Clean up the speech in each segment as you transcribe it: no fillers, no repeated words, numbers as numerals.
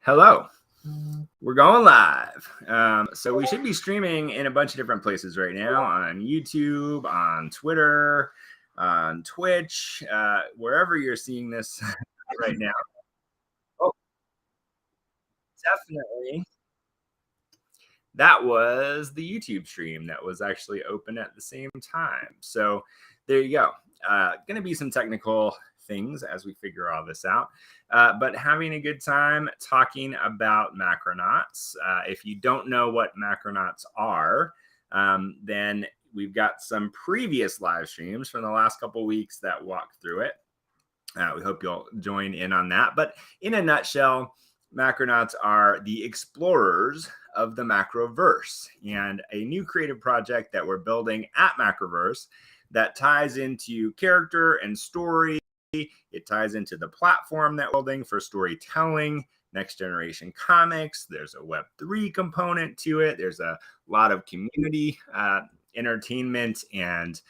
Hello. We're going live. So we should be streaming in a bunch of different places right now, on YouTube, on Twitter, on Twitch, wherever you're seeing this right now. Oh, definitely. That was the YouTube stream that was actually open at the same time. So there you go. Going to be some technical things as we figure all this out, but having a good time talking about Macronauts. If you don't know what Macronauts are, then we've got some previous live streams from the last couple weeks that walk through it. We hope you'll join in on that. But in a nutshell, Macronauts are the explorers of the Macroverse, and a new creative project that we're building at Macroverse that ties into character and story. It ties into the platform that we're building for storytelling, next generation comics. There's a Web3 component to it. There's a lot of community entertainment and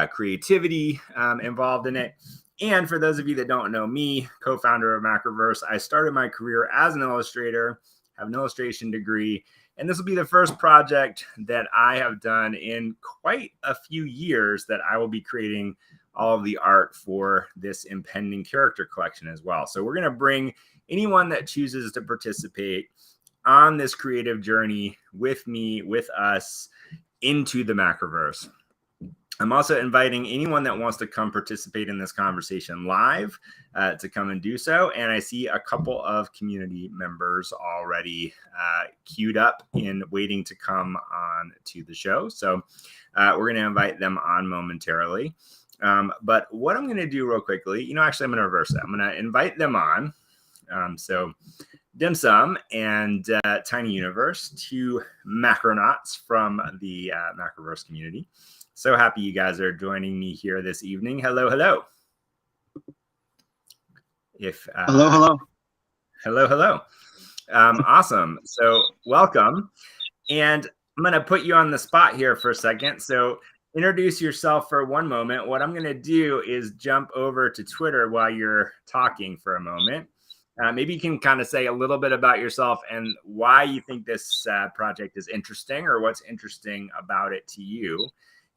creativity involved in it. And for those of you that don't know me, co-founder of Macroverse, I started my career as an illustrator, have an illustration degree, and this will be the first project that I have done in quite a few years that I will be creating all of the art for this impending character collection as well. So we're going to bring anyone that chooses to participate on this creative journey with me, with us, into the Macroverse. I'm also inviting anyone that wants to come participate in this conversation live to come and do so. And I see a couple of community members already queued up and waiting to come on to the show. So we're going to invite them on momentarily. But what I'm going to do real quickly, actually, I'm going to reverse that. I'm going to invite them on. So Dim Sum and Tiny Universe, two Macronauts from the Macroverse community. So happy you guys are joining me here this evening. Hello, hello. Hello. Awesome. So welcome. And I'm going to put you on the spot here for a second. So introduce yourself for one moment. What I'm going to do is jump over to Twitter while you're talking for a moment. Maybe you can kind of say a little bit about yourself and why you think this project is interesting, or what's interesting about it to you.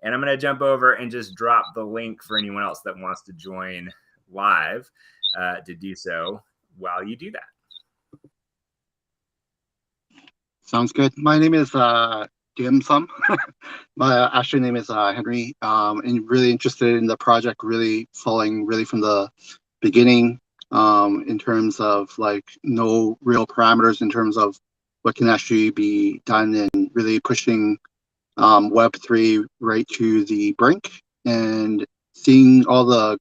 And I'm going to jump over and just drop the link for anyone else that wants to join live to do so while you do that. Sounds good. My name is Dim Sum. My actual name is Henry. And really interested in the project, really following really from the beginning in terms of like no real parameters in terms of what can actually be done, and really pushing Web3 right to the brink, and seeing all the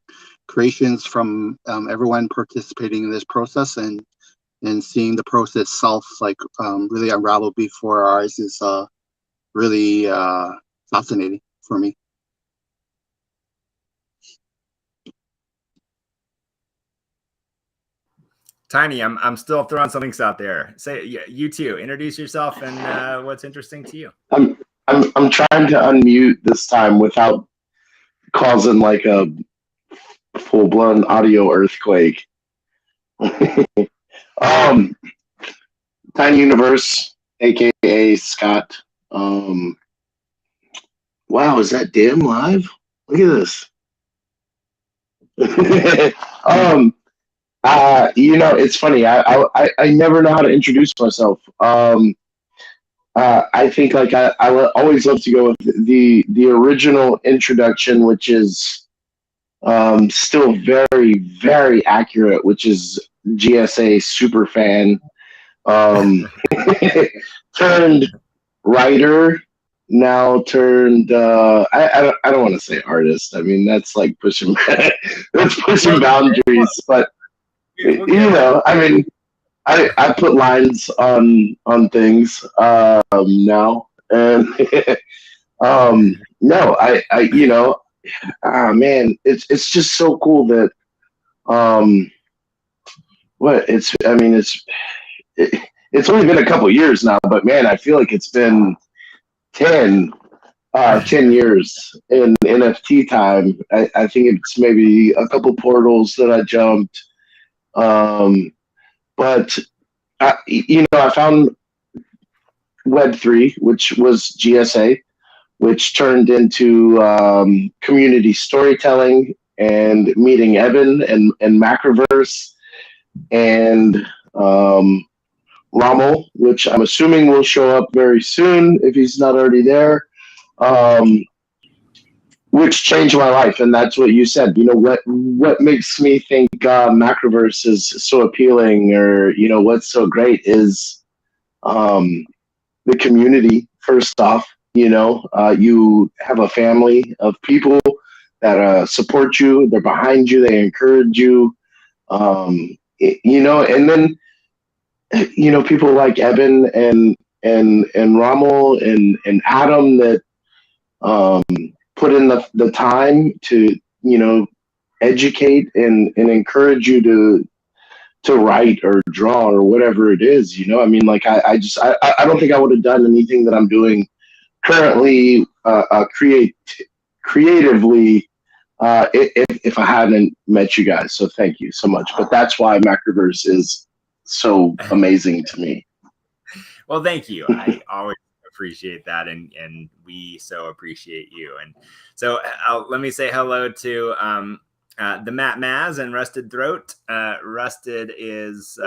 creations from everyone participating in this process, and seeing the process itself like really unravel before our eyes is really fascinating for me. Tiny, I'm still throwing some links out there. Say, you too. Introduce yourself and what's interesting to you. I'm trying to unmute this time without causing like a full-blown audio earthquake. Tiny Universe, aka Scott. Wow, is that Dim live? Look at this. It's funny. I never know how to introduce myself. I think like I always love to go with the original introduction, which is still very, very accurate, which is GSA super fan, turned writer, now turned I don't want to say artist. I mean, that's like pushing boundaries, but I mean, I put lines on things now, and no, man, it's just so cool that it's only been a couple years now, but man, I feel like it's been 10 years in NFT time. I think it's maybe a couple portals that I jumped. But I found Web3, which was GSA, which turned into community storytelling and meeting Evan and Macroverse and Rommel, which I'm assuming will show up very soon if he's not already there, which changed my life. And that's what you said. What makes me think Macroverse is so appealing, or what's so great is the community. First off, you have a family of people that support you. They're behind you. They encourage you. And then people like Evan and Rommel and Adam that put in the time to educate and encourage you to write or draw or whatever it is. I mean, like I don't think I would have done anything that I'm doing currently creatively if I hadn't met you guys. So thank you so much. But that's why Macroverse is so amazing to me. Well, thank you. I always appreciate that, and we so appreciate you. And so let me say hello to the Matt Maz and Rusted Throat. Rusted is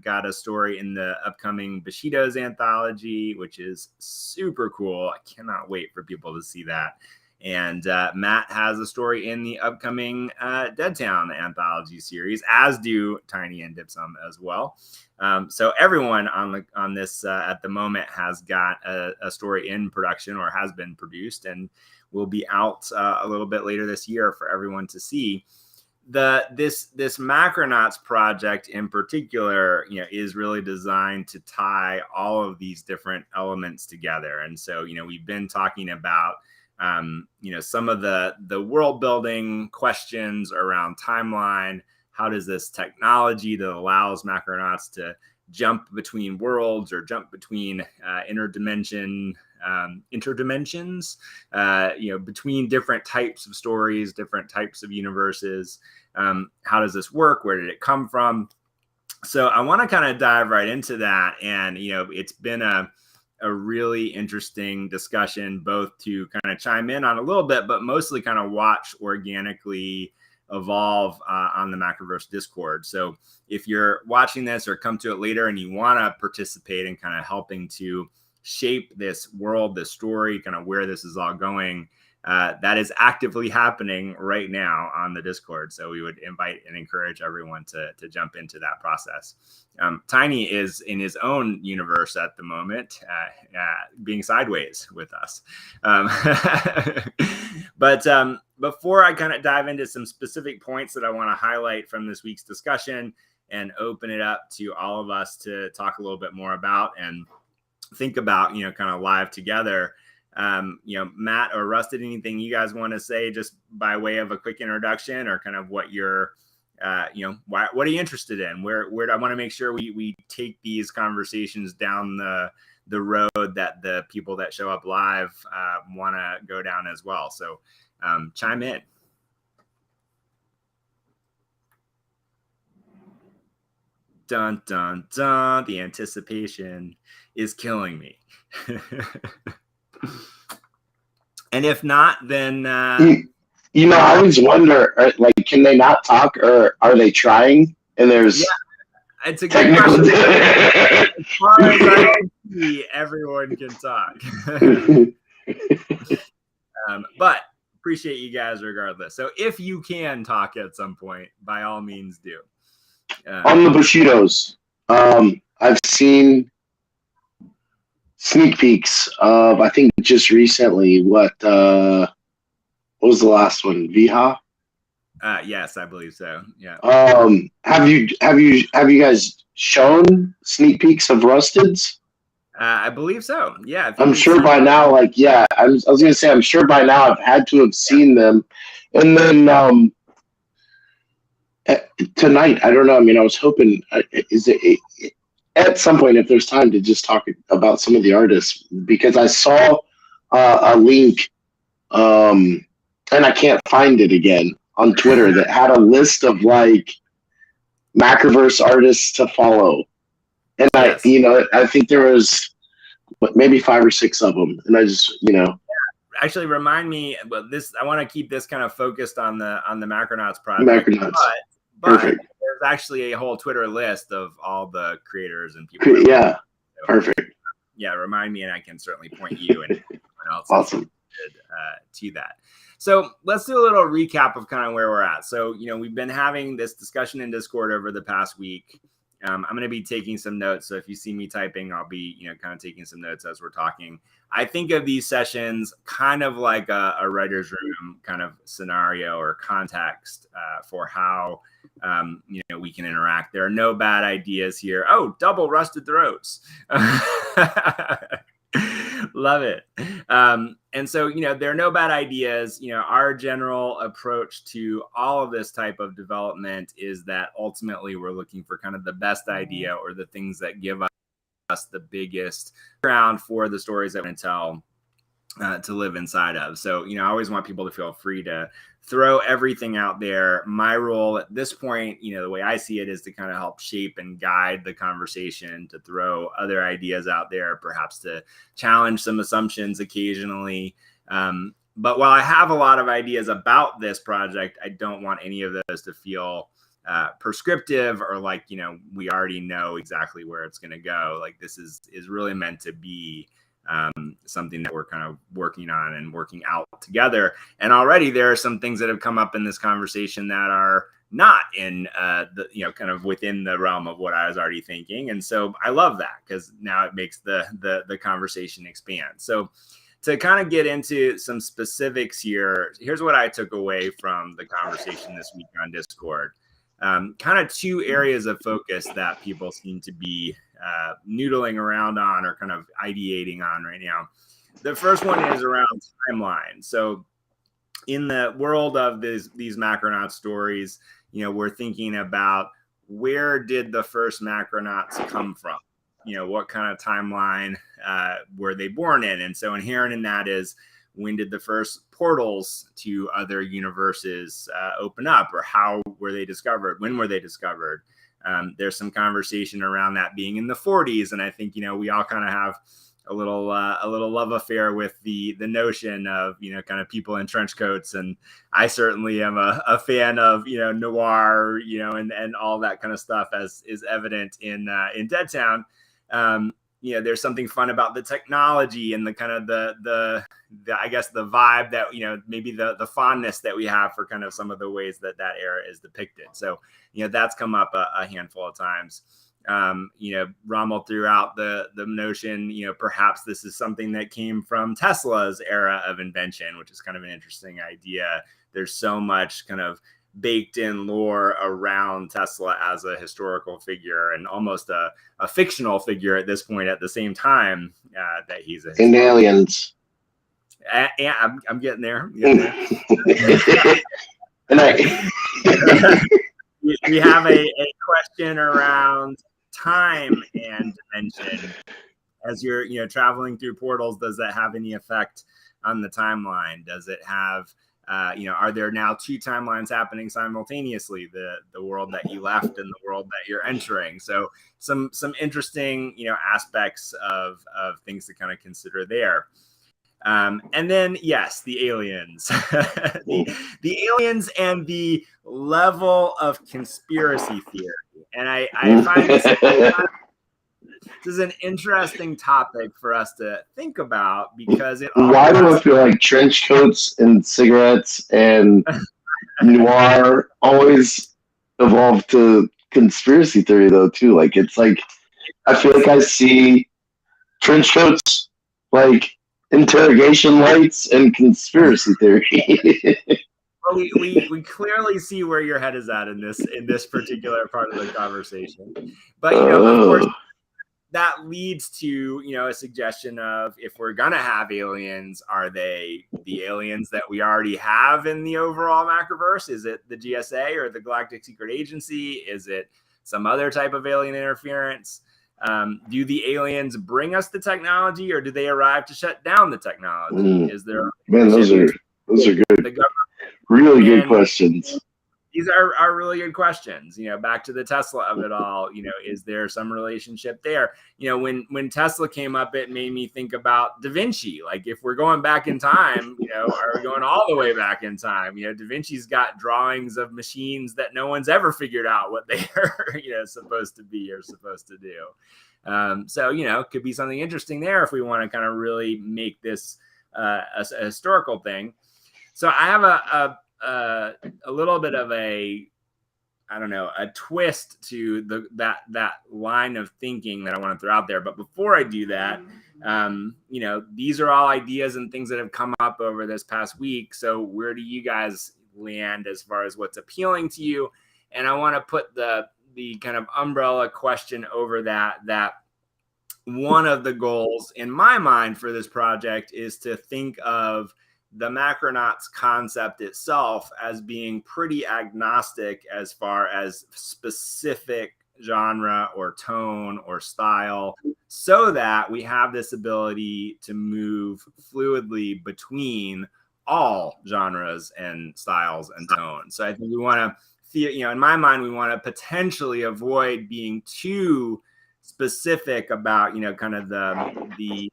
got a story in the upcoming Bushido's anthology, which is super cool. I cannot wait for people to see that. And Matt has a story in the upcoming Deadtown anthology series, as do Tiny and Dipsum as well. So everyone on this at the moment has got a story in production or has been produced and will be out a little bit later this year for everyone to see. This Macronauts project in particular, is really designed to tie all of these different elements together. And so, we've been talking about some of the world building questions around timeline. How does this technology that allows Macronauts to jump between worlds or jump between interdimensions, between different types of stories, different types of universes? How does this work? Where did it come from? So I want to kind of dive right into that. And, it's been a really interesting discussion, both to kind of chime in on a little bit, but mostly kind of watch organically evolve on the Macroverse Discord. So if you're watching this or come to it later and you want to participate in kind of helping to shape this world, this story, kind of where this is all going, that is actively happening right now on the Discord. So we would invite and encourage everyone to jump into that process. Tiny is in his own universe at the moment, being sideways with us. But before I kind of dive into some specific points that I want to highlight from this week's discussion and open it up to all of us to talk a little bit more about and think about, kind of live together. Matt or Rusted, anything you guys want to say just by way of a quick introduction, or kind of what you're, what are you interested in? Where I want to make sure we take these conversations down the road that the people that show up live want to go down as well. So chime in. Dun, dun, dun. The anticipation is killing me. And if not, then I always wonder, can they not talk, or are they trying? And there's it's a good question. As far as I can see, everyone can talk. But appreciate you guys regardless. So if you can talk at some point, by all means do. On the Bushidos, I've seen sneak peeks of, I think just recently, what was the last one? Viha? Yes, I believe so. Yeah. Have you guys shown sneak peeks of Rusteds? I believe so. Yeah. I'm sure by now, I was gonna say, I'm sure by now I've had to have seen them. And then tonight, I don't know. I mean, I was hoping, at some point, if there's time, to just talk about some of the artists, because I saw a link, and I can't find it again, on Twitter, that had a list of Macroverse artists to follow. And Yes. I think there was maybe 5 or 6 of them, and I just, Actually, remind me. But I want to keep this kind of focused on the Macronauts project. Macronauts. But Perfect. there's actually a whole Twitter list of all the creators and people. Yeah, so, perfect. Yeah, remind me, and I can certainly point you and anyone else awesome to that. So let's do a little recap of kind of where we're at. So, we've been having this discussion in Discord over the past week. I'm going to be taking some notes. So if you see me typing, I'll be, kind of taking some notes as we're talking. I think of these sessions kind of like a writer's room kind of scenario or context for how, we can interact. There are no bad ideas here. Oh, double rusted throats. Love it. And so, there are no bad ideas. Our general approach to all of this type of development is that ultimately we're looking for kind of the best idea or the things that give us the biggest ground for the stories that we tell to live inside of. So, I always want people to feel free to throw everything out there. My role at this point, the way I see it is to kind of help shape and guide the conversation, to throw other ideas out there, perhaps to challenge some assumptions occasionally. But while I have a lot of ideas about this project, I don't want any of those to feel prescriptive or like, we already know exactly where it's going to go. Like this is really meant to be something that we're kind of working on and working out together. And already there are some things that have come up in this conversation that are not in the, kind of within the realm of what I was already thinking. And so I love that because now it makes the conversation expand. So to kind of get into some specifics here, here's what I took away from the conversation this week on Discord. Kind of 2 areas of focus that people seem to be noodling around on or kind of ideating on right now. The first one is around timeline. So in the world of these Macronaut stories, we're thinking about where did the first Macronauts come from? What kind of timeline were they born in? And so inherent in that is, when did the first portals to other universes open up, or how were they discovered? When were they discovered? There's some conversation around that being in the 40s. And I think, we all kind of have a little love affair with the notion of, kind of people in trench coats. And I certainly am a fan of, noir, and all that kind of stuff, as is evident in Deadtown. There's something fun about the technology and the kind of the I guess the vibe that, maybe the fondness that we have for kind of some of the ways that era is depicted. So, that's come up a handful of times. Rommel threw out the notion, perhaps this is something that came from Tesla's era of invention, which is kind of an interesting idea. There's so much kind of baked in lore around Tesla as a historical figure and almost a fictional figure at this point, at the same time that he's a in Aliens. Yeah, I'm getting there. And we have a question around time and dimension. As you're traveling through portals, does that have any effect on the timeline? Does it have are there now 2 timelines happening simultaneously, the world that you left and the world that you're entering? So some interesting, aspects of things to kind of consider there. And then, yes, the aliens, the aliens and the level of conspiracy theory. And I find this is an interesting topic for us to think about, because why do I feel like trench coats and cigarettes and noir always evolve to conspiracy theory though too? Like it's like I feel like I see trench coats, like interrogation lights, and conspiracy theory. Well, we clearly see where your head is at in this particular part of the conversation, but of course, that leads to, a suggestion of, if we're going to have aliens, are they the aliens that we already have in the overall Macroverse? Is it the GSA or the Galactic Secret Agency? Is it some other type of alien interference? Do the aliens bring us the technology, or do they arrive to shut down the technology? Is there... Man, those are good. Really good questions. these are really good questions. Back to the Tesla of it all. Is there some relationship there? When Tesla came up, it made me think about Da Vinci. Like, if we're going back in time, are we going all the way back in time? Da Vinci's got drawings of machines that no one's ever figured out what they are, supposed to be or supposed to do. So, could be something interesting there if we want to kind of really make this a historical thing. So I have a little bit of a twist to that line of thinking that I want to throw out there. But before I do that, these are all ideas and things that have come up over this past week. So where do you guys land as far as what's appealing to you? And I want to put the kind of umbrella question over that one of the goals in my mind for this project is to think of the Macronauts concept itself as being pretty agnostic as far as specific genre or tone or style, so that we have this ability to move fluidly between all genres and styles and tones. So I think we want to, in my mind, we want to potentially avoid being too specific about, kind of the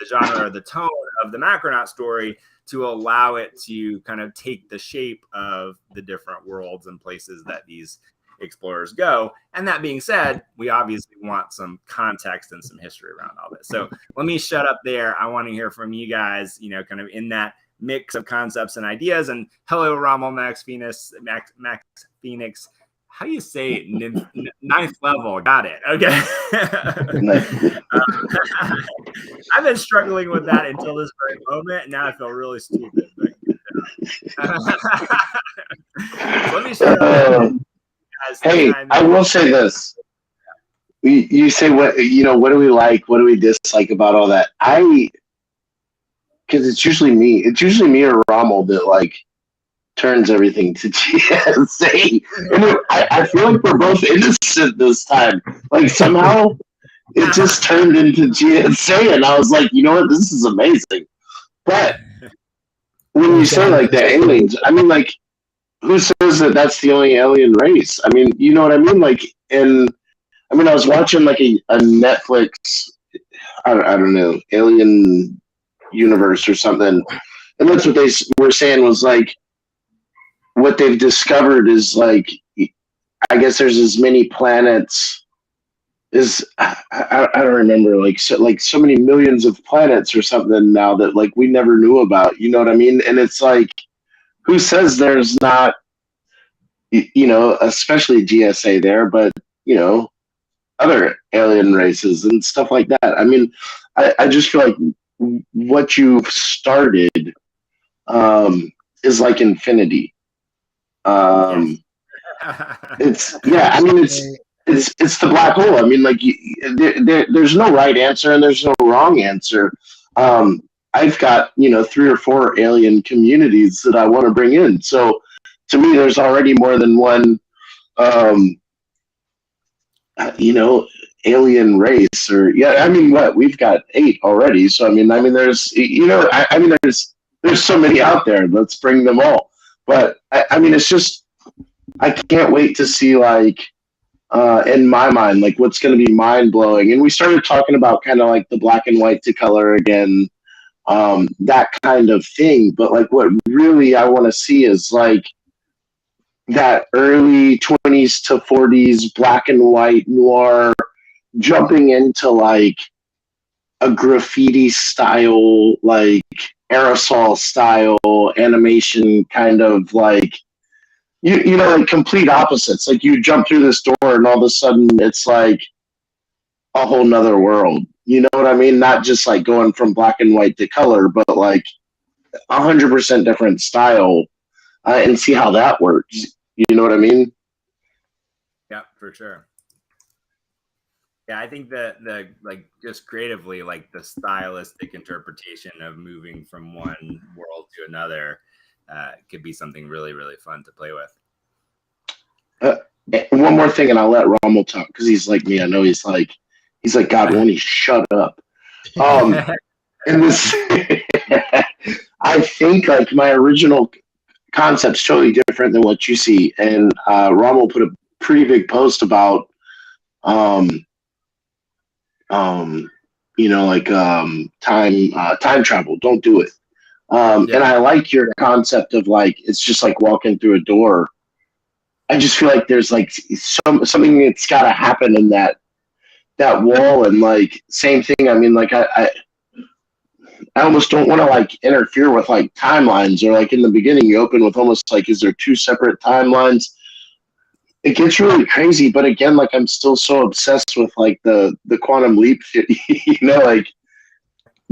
genre or the tone of the Macronaut story, to allow it to kind of take the shape of the different worlds and places that these explorers go. And that being said, we obviously want some context and some history around all this. So let me shut up there. I want to hear from you guys, kind of in that mix of concepts and ideas. And hello, Rommel, Max Phoenix. How do you say it? Ninth level. Got it. Okay. I've been struggling with that until this very moment, and now I feel really stupid. Let me shut up. Hey, I will say this. You say what do we like? What do we dislike about all that? Because it's usually me. It's usually me or Rommel that turns everything to GSA. And I feel like we're both innocent this time. Somehow it just turned into GSA, and I was like, you know what, this is amazing. But when you say the aliens, I mean, who says that that's the only alien race? I mean, you know what I mean? I was watching a Netflix, I don't know, alien universe or something, and that's what they were saying was what they've discovered is I guess there's as many planets as I don't remember, so many millions of planets or something now that we never knew about. You know what I mean? And it's who says there's not, especially GSA there, but other alien races and stuff like that. I mean, I just feel like what you've started is infinity. It's the black hole. I mean, there's no right answer and there's no wrong answer. I've got 3 or 4 alien communities that I want to bring in. So to me, there's already more than one, alien race. Or we've got 8 already. So there's there's so many out there. Let's bring them all. But it's just, I can't wait to see in my mind what's going to be mind blowing. And we started talking about kind of the black and white to color again, that kind of thing. But what really I want to see is that early 20s to 40s black and white noir jumping into a graffiti style, aerosol style animation, kind of complete opposites. You jump through this door and all of a sudden it's a whole nother world. You know what I mean? Not just going from black and white to color, but 100% different style, and see how that works. You know what I mean? Yeah, for sure. Yeah, I think that the just creatively, the stylistic interpretation of moving from one world to another could be something really, really fun to play with. One more thing, and I'll let Rommel talk because he's like me. I know he's like God, Lenny, shut up. And this, I think my original concept's totally different different than what you see. And Rommel put a pretty big post about, time travel. Don't do it. And I like your concept of like it's just like walking through a door. I just feel like there's like something that's got to happen in that wall, and like same thing. I mean, like I almost don't want to like interfere with like timelines, or like in the beginning you open with almost like, is there two separate timelines? It gets really crazy, but again, like I'm still so obsessed with like the quantum leap, like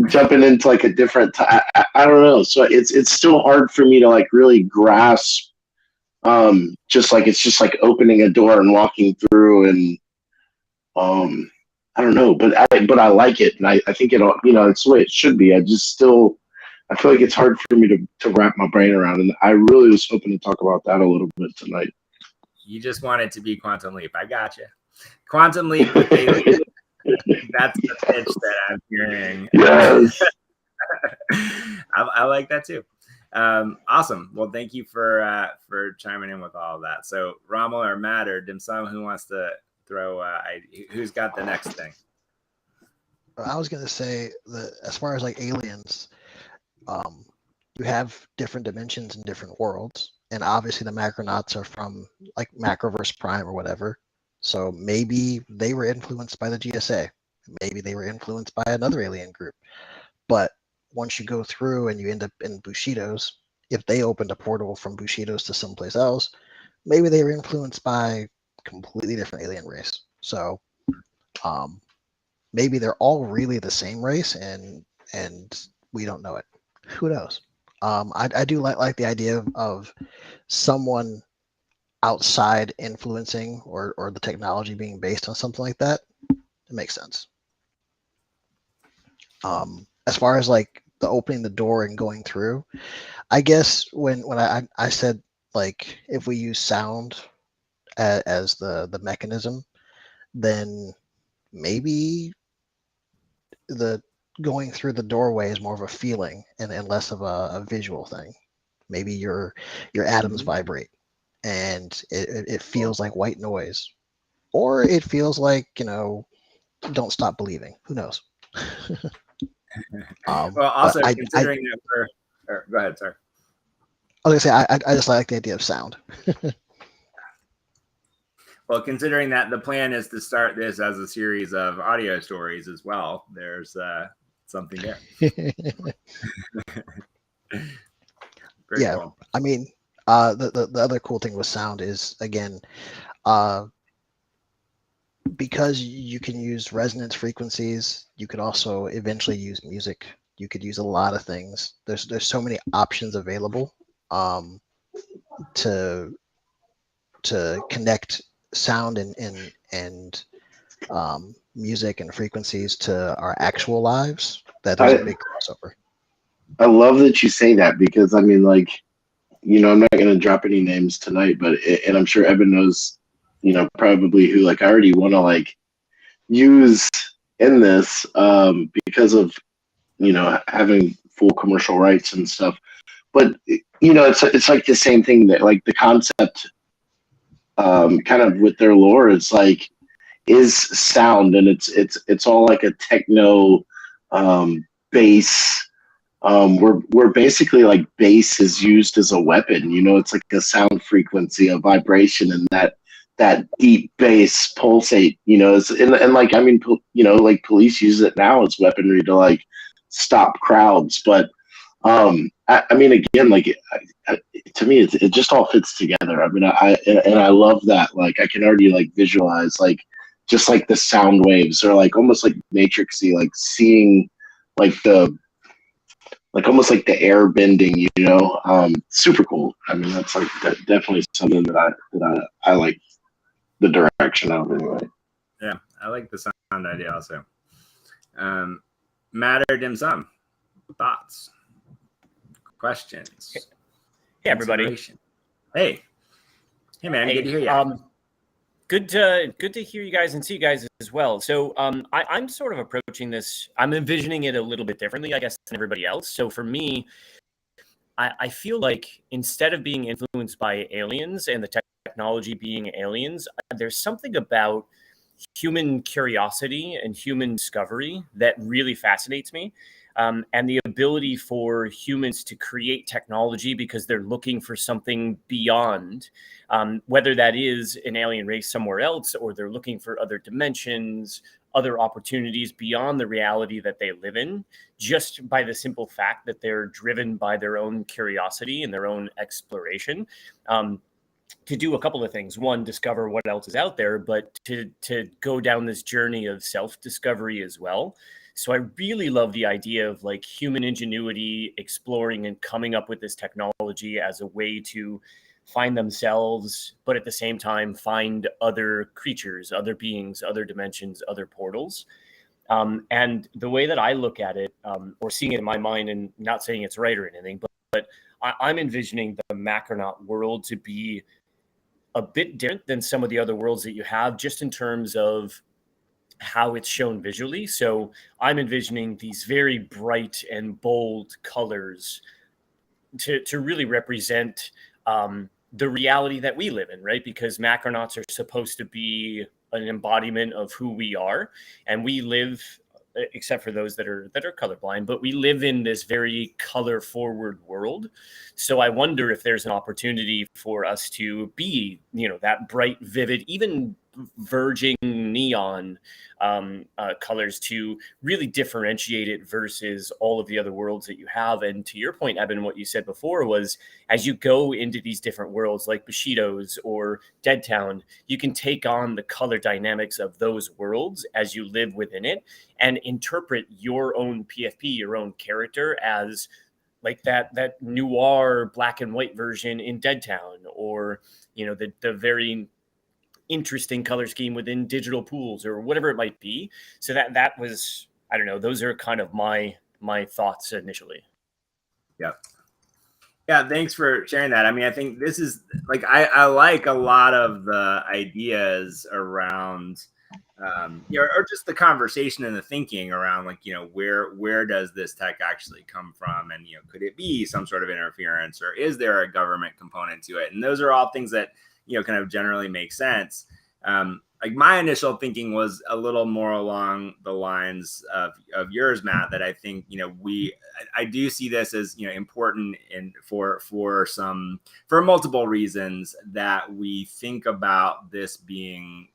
jumping into like a different I don't know. So it's still hard for me to like really grasp. Just like it's just like opening a door and walking through, and I don't know, but I like it, and I think it's the way it should be. I feel like it's hard for me to wrap my brain around, and I really was hoping to talk about that a little bit tonight. You just want it to be Quantum Leap. I got you. Quantum Leap with aliens. That's the pitch that I'm hearing. Yes. I like that too. Awesome. Well, thank you for chiming in with all of that. So Rommel or Matt or Dim Sum, who wants to throw? Who's got the next thing? I was gonna say that as far as like aliens, you have different dimensions and different worlds, and obviously the Macronauts are from like Macroverse Prime or whatever. So maybe they were influenced by the GSA. Maybe they were influenced by another alien group. But once you go through and you end up in Bushido's, if they opened a portal from Bushido's to someplace else, maybe they were influenced by completely different alien race. So maybe they're all really the same race, and we don't know it. Who knows? I do like the idea of someone outside influencing or the technology being based on something like that. It makes sense. As far as like the opening the door and going through, I guess when I said like if we use sound as the mechanism, then maybe the going through the doorway is more of a feeling and less of a visual thing. Maybe your atoms vibrate and it feels like white noise, or it feels like don't stop believing. Who knows? Well, also considering that go ahead, sir. I was gonna say I just like the idea of sound. Well, considering that the plan is to start this as a series of audio stories as well, there's something there. Very cool. I mean, the other cool thing with sound is, again, because you can use resonance frequencies, you could also eventually use music. You could use a lot of things. There's so many options available to connect sound and music and frequencies to our actual lives. That is a big crossover. I love that you say that, because I mean, like, I'm not going to drop any names tonight, but and I'm sure Evan knows, probably who like I already want to like use in this because of having full commercial rights and stuff. But it's like the same thing, that like the concept kind of with their lore is like is sound, and it's all like a techno bass. Where basically like bass is used as a weapon. It's like a sound frequency, a vibration, and that deep bass pulsate. And like I mean, like police use it now as weaponry to like stop crowds. But I mean, again, like to me, it just all fits together. I mean, I love that. Like I can already like visualize like just like the sound waves, or like almost like matrixy, like seeing like almost like the air bending, super cool. I mean, that's like definitely something that I like the direction of anyway. Yeah, I like the sound idea also. Matt or Dim Sum, thoughts, questions? Hey, everybody. Hey man, good to hear you. Good to hear you guys and see you guys as well. So I'm sort of approaching this, I'm envisioning it a little bit differently, I guess, than everybody else. So for me, I feel like instead of being influenced by aliens and the technology being aliens, there's something about human curiosity and human discovery that really fascinates me. And the ability for humans to create technology because they're looking for something beyond, whether that is an alien race somewhere else or they're looking for other dimensions, other opportunities beyond the reality that they live in, just by the simple fact that they're driven by their own curiosity and their own exploration. To do a couple of things. One, discover what else is out there, but to go down this journey of self-discovery as well. So I really love the idea of like human ingenuity, exploring and coming up with this technology as a way to find themselves, but at the same time find other creatures, other beings, other dimensions, other portals. And the way that I look at it, or seeing it in my mind, and not saying it's right or anything, but I'm envisioning the Macronaut world to be a bit different than some of the other worlds that you have, just in terms of how it's shown visually. So I'm envisioning these very bright and bold colors to really represent the reality that we live in, right? Because Macronauts are supposed to be an embodiment of who we are, and we live, except for those that are colorblind, but we live in this very color forward world. So I wonder if there's an opportunity for us to be, that bright, vivid, even verging neon colors, to really differentiate it versus all of the other worlds that you have. And to your point, Eben, what you said before was, as you go into these different worlds like Bushido's or Deadtown, you can take on the color dynamics of those worlds as you live within it and interpret your own PFP, your own character, as like that noir black and white version in Deadtown, or the very interesting color scheme within Digital Pools, or whatever it might be. So that was, I don't know, those are kind of my thoughts initially. Yep. Yeah, thanks for sharing that. I mean, I think this is like, I like a lot of the ideas around or just the conversation and the thinking around, like, where does this tech actually come from, and could it be some sort of interference, or is there a government component to it? And those are all things that kind of generally make sense. Like, my initial thinking was a little more along the lines of yours, Matt, that I think I do see this as important for multiple reasons, that we think about this being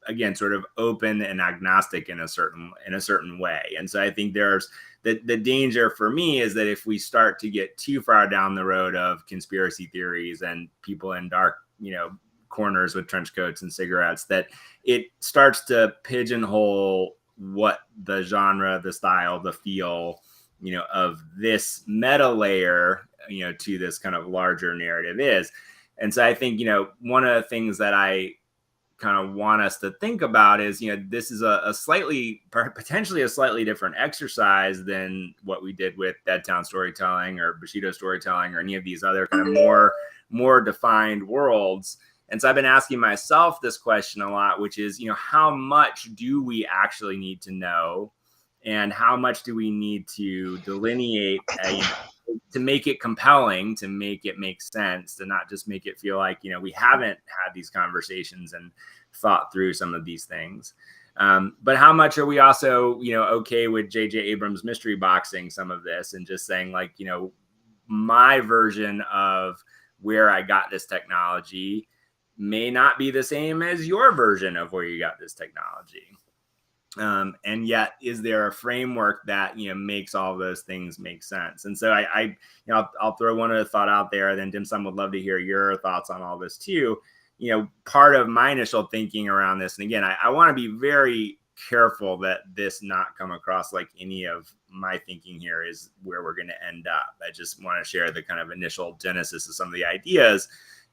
again sort of open and agnostic in a certain way. And so I think there's the danger for me is that if we start to get too far down the road of conspiracy theories and people in dark corners with trench coats and cigarettes, that it starts to pigeonhole what the genre, the style, the feel of this meta layer to this kind of larger narrative is. And so I think one of the things that I kind of want us to think about is, this is potentially a slightly different exercise than what we did with Deadtown storytelling or Bushido storytelling or any of these other kind of more defined worlds. And so I've been asking myself this question a lot, which is, how much do we actually need to know, and how much do we need to delineate to make it compelling, to make it make sense, to not just make it feel like, we haven't had these conversations and thought through some of these things. But how much are we also, okay with J.J. Abrams mystery boxing some of this and just saying, like, my version of where I got this technology may not be the same as your version of where you got this technology. And yet, is there a framework that makes all those things make sense? And so I'll throw one other thought out there. Then Dim Sum would love to hear your thoughts on all this too. Part of my initial thinking around this, and again, I want to be very careful that this not come across like any of my thinking here is where we're going to end up. I just want to share the kind of initial genesis of some of the ideas.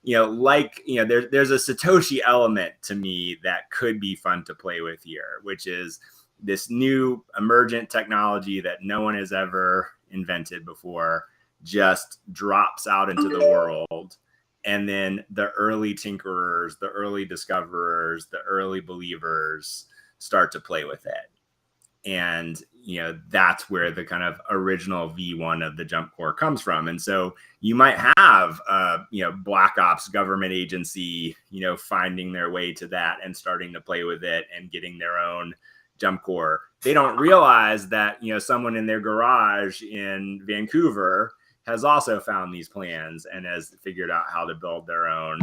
There's a Satoshi element to me that could be fun to play with here, which is this new emergent technology that no one has ever invented before just drops out into the world. And then the early tinkerers, the early discoverers, the early believers start to play with it. And that's where the kind of original V1 of the Jump Corps comes from. And so you might have Black Ops government agency finding their way to that and starting to play with it and getting their own Jump Corps. They don't realize that someone in their garage in Vancouver has also found these plans and has figured out how to build their own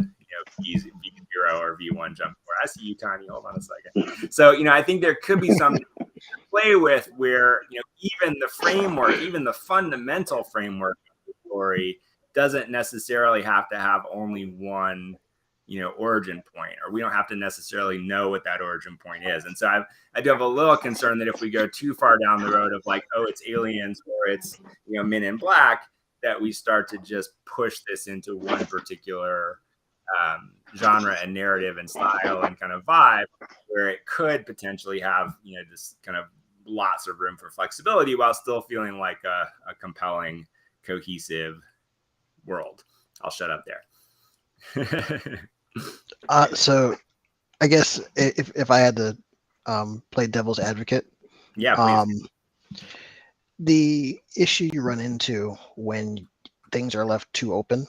V0 or V1 Jump Corps. I see you, Tiny. Hold on a second. So I think there could be something to play with where even the framework, even the fundamental framework of the story doesn't necessarily have to have only one origin point, or we don't have to necessarily know what that origin point is. And so I do have a little concern that if we go too far down the road of like, oh, it's aliens or it's Men in Black, that we start to just push this into one particular genre and narrative and style and kind of vibe, where it could potentially have this kind of lots of room for flexibility while still feeling like a compelling, cohesive world. I'll shut up there. So I guess if I had to play devil's advocate, please. The issue you run into when things are left too open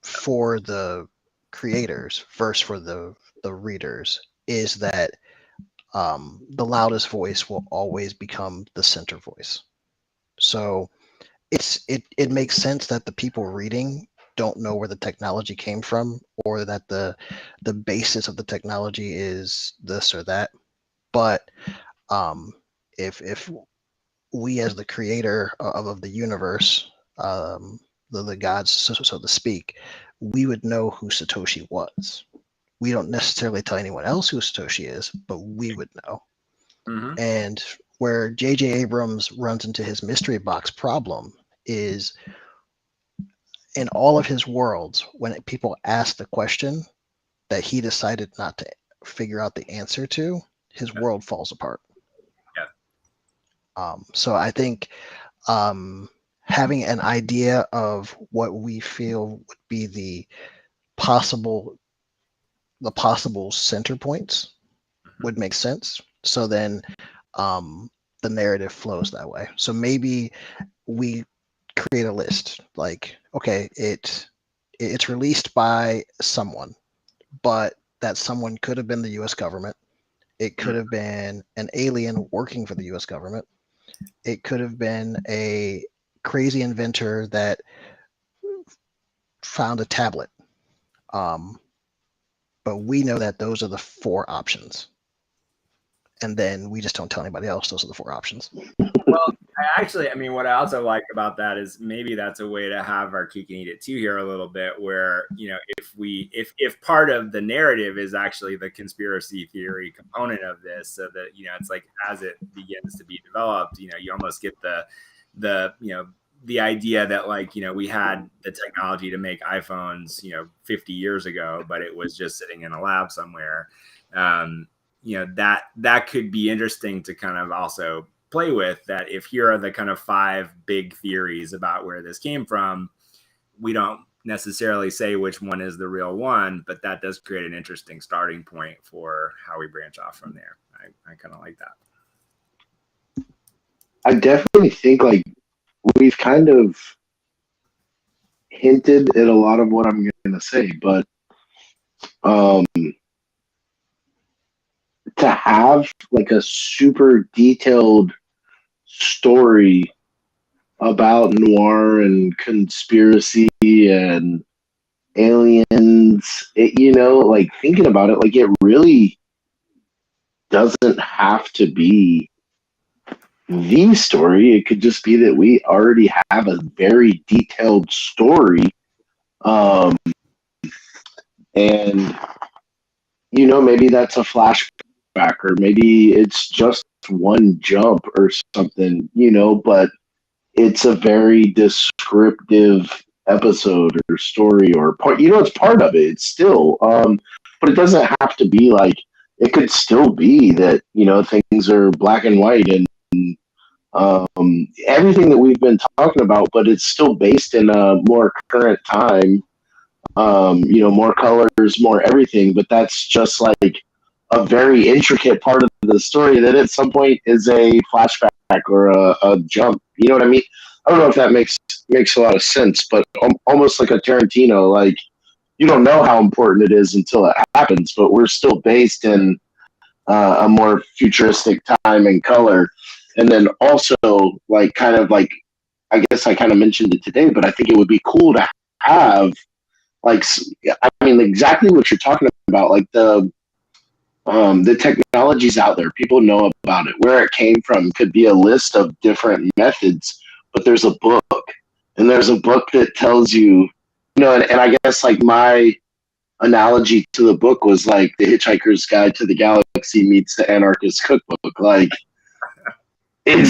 for the creators versus for the readers is that the loudest voice will always become the center voice. So it makes sense that the people reading don't know where the technology came from, or that the basis of the technology is this or that. But if we as the creator of the universe, the gods, so to speak, we would know who Satoshi was. We don't necessarily tell anyone else who Satoshi is, but we would know. Mm-hmm. And where J.J. Abrams runs into his mystery box problem is in all of his worlds, when people ask the question that he decided not to figure out the answer to, his world falls apart. Yeah. So I think having an idea of what we feel would be the possible center points would make sense. So then the narrative flows that way. So maybe we create a list like, okay, it's released by someone, but that someone could have been the US government. It could have been an alien working for the US government. It could have been a crazy inventor that found a tablet. But we know that those are the 4 options. And then we just don't tell anybody else those are the 4 options. Well, what I also like about that is maybe that's a way to have our cake and eat it too here a little bit, where if part of the narrative is actually the conspiracy theory component of this, so that it's like as it begins to be developed, you almost get the idea that we had the technology to make iPhones 50 years ago, but it was just sitting in a lab somewhere. That could be interesting to kind of also play with, that if here are the kind of 5 big theories about where this came from, we don't necessarily say which one is the real one, but that does create an interesting starting point for how we branch off from there. I kind of like that. I definitely think we've kind of hinted at a lot of what I'm going to say, but to have a super detailed story about noir and conspiracy and aliens, thinking about it, it really doesn't have to be the story. It could just be that we already have a very detailed story, and maybe that's a flashback, or maybe it's just one jump or something, but it's a very descriptive episode or story or part, it's part of it. It's still, but it doesn't have to be it could still be that, things are black and white and everything that we've been talking about, but it's still based in a more current time, more colors, more everything, but that's just a very intricate part of the story that at some point is a flashback or a jump. You know what I mean? I don't know if that makes a lot of sense, but almost like a Tarantino, like you don't know how important it is until it happens, but we're still based in a more futuristic time and color. And then also like kind of like, I guess I kind of mentioned it today, but I think it would be cool to have like, I mean, exactly what you're talking about, like the technology's out there. People know about it. Where it came from could be a list of different methods, but there's a book, and there's a book that tells you, you know, and I guess like my analogy to the book was like the Hitchhiker's Guide to the Galaxy meets the Anarchist Cookbook. Like, and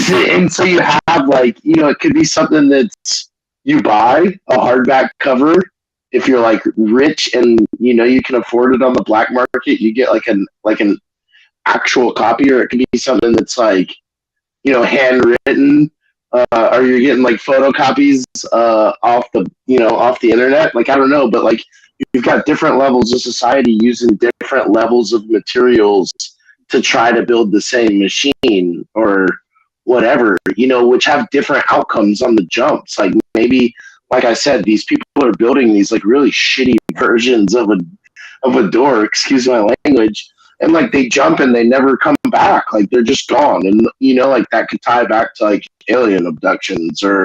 so you have like, you know, it could be something that's you buy a hardback cover. If you're like rich and you know you can afford it on the black market, you get like an actual copy, or it could be something that's like, you know, handwritten, or you're getting like photocopies off the internet. Like I don't know, but like you've got different levels of society using different levels of materials to try to build the same machine or whatever, you know, which have different outcomes on the jumps. Like maybe, like I said, these people are building these like really shitty versions of a door, excuse my language, and like they jump and they never come back. Like they're just gone. And you know, like that could tie back to like alien abductions or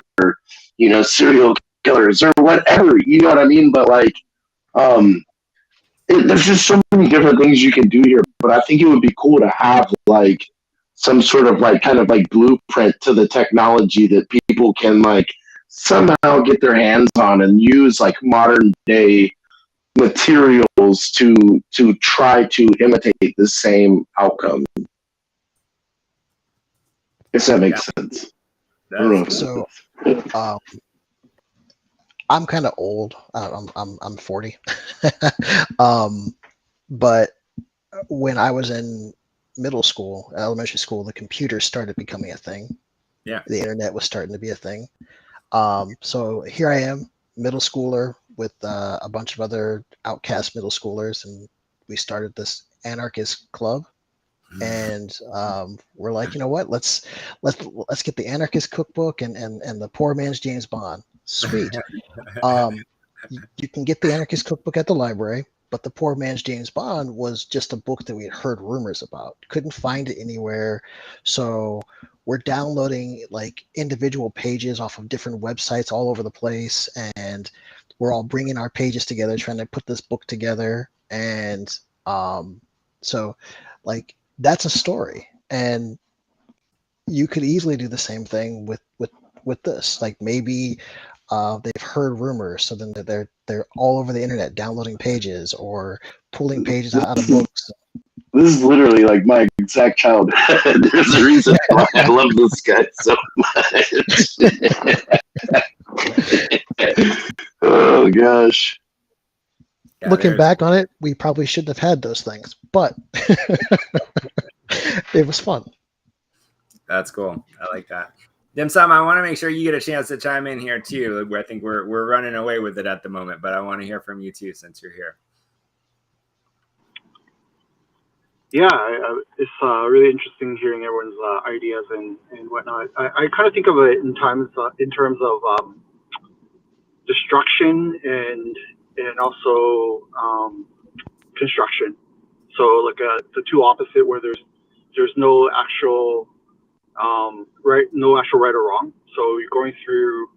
you know, serial killers or whatever. You know what I mean? But like, there's just so many different things you can do here. But I think it would be cool to have like some sort of like kind of like blueprint to the technology that people can like somehow get their hands on and use like modern day materials to try to imitate the same outcome. If that makes sense. I don't know if So, I'm kind of old. I'm 40. But when I was in middle school, elementary school, the computer started becoming a thing. Yeah. The internet was starting to be a thing. So here I am, middle schooler with a bunch of other outcast middle schoolers, and we started this anarchist club. And we're like, you know what? Let's get the anarchist cookbook and the poor man's James Bond. Sweet. You can get the anarchist cookbook at the library, but the poor man's James Bond was just a book that we had heard rumors about. Couldn't find it anywhere. So we're downloading like individual pages off of different websites all over the place, and we're all bringing our pages together, trying to put this book together. And so like that's a story, and you could easily do the same thing with this. Like maybe they've heard rumors, so then they're all over the internet downloading pages or pulling pages out of books. This is literally like my exact childhood. There's a reason why I love this guy so much. Oh gosh. Yeah, Looking back on it, we probably shouldn't have had those things, but it was fun. That's cool. I like that. Dim Sum, I want to make sure you get a chance to chime in here too. I think we're running away with it at the moment, but I want to hear from you too since you're here. Yeah, it's really interesting hearing everyone's ideas and whatnot. I kind of think of it in terms of destruction and also construction. So like the two opposite, where there's no actual right or wrong. So you're going through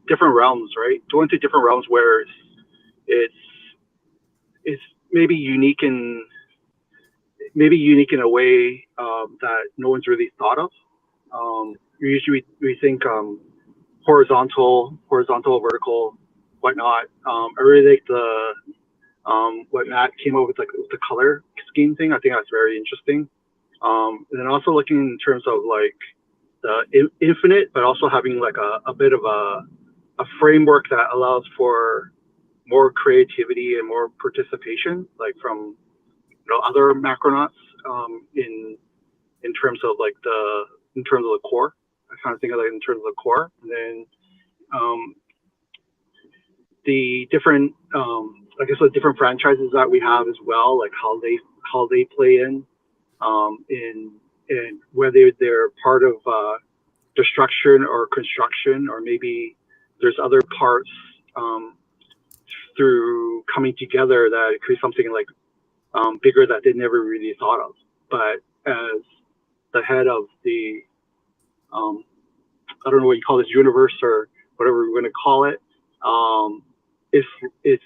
different realms, right? Going through different realms where it's maybe unique in a way that no one's really thought of. Usually we think horizontal, vertical, whatnot. I really like the what Matt came up with, like the color scheme thing. I think that's very interesting. And then also looking in terms of like the infinite, but also having like a bit of a framework that allows for more creativity and more participation, like from other Macronauts in terms of like the core. I kind of think of it in terms of the core, and then the different I guess the different franchises that we have as well, like how they play in. in whether they're part of destruction or construction, or maybe there's other parts through coming together that create something like bigger that they never really thought of. But as the head of the I don't know what you call this universe or whatever we're going to call it, it's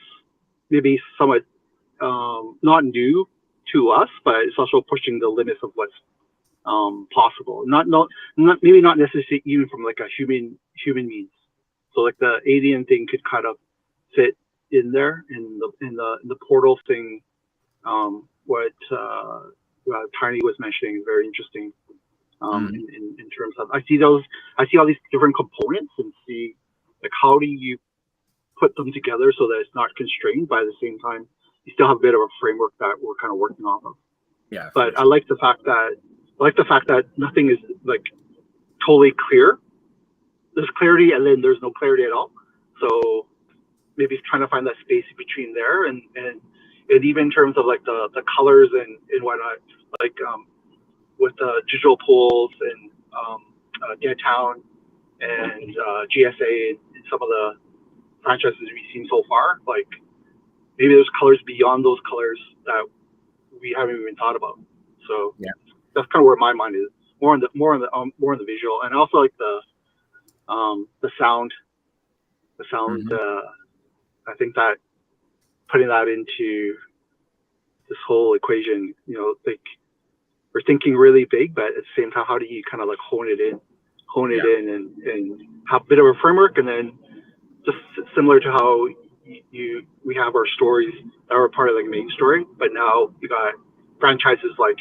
maybe somewhat not new to us, but it's also pushing the limits of what's possible. Not maybe not necessarily even from like a human means. So like the alien thing could kind of fit in there in the portal thing. What Tiny was mentioning is very interesting. In terms of I see all these different components and see like how do you put them together so that it's not constrained, but at the same time you still have a bit of a framework that we're kind of working off of. Yeah. But sure. I like the fact that nothing is like totally clear. There's clarity and then there's no clarity at all. So maybe trying to find that space between there and even in terms of like the colors and whatnot, like with the digital pools and Downtown and GSA and some of the franchises we've seen so far, like maybe there's colors beyond those colors that we haven't even thought about. So yeah, that's kind of where my mind is, more on the visual, and also like the sound. I think that putting that into this whole equation, like we're thinking really big, but at the same time, how do you kind of like hone it in and have a bit of a framework, and then just similar to how we have our stories that are part of like main story, but now you got franchises like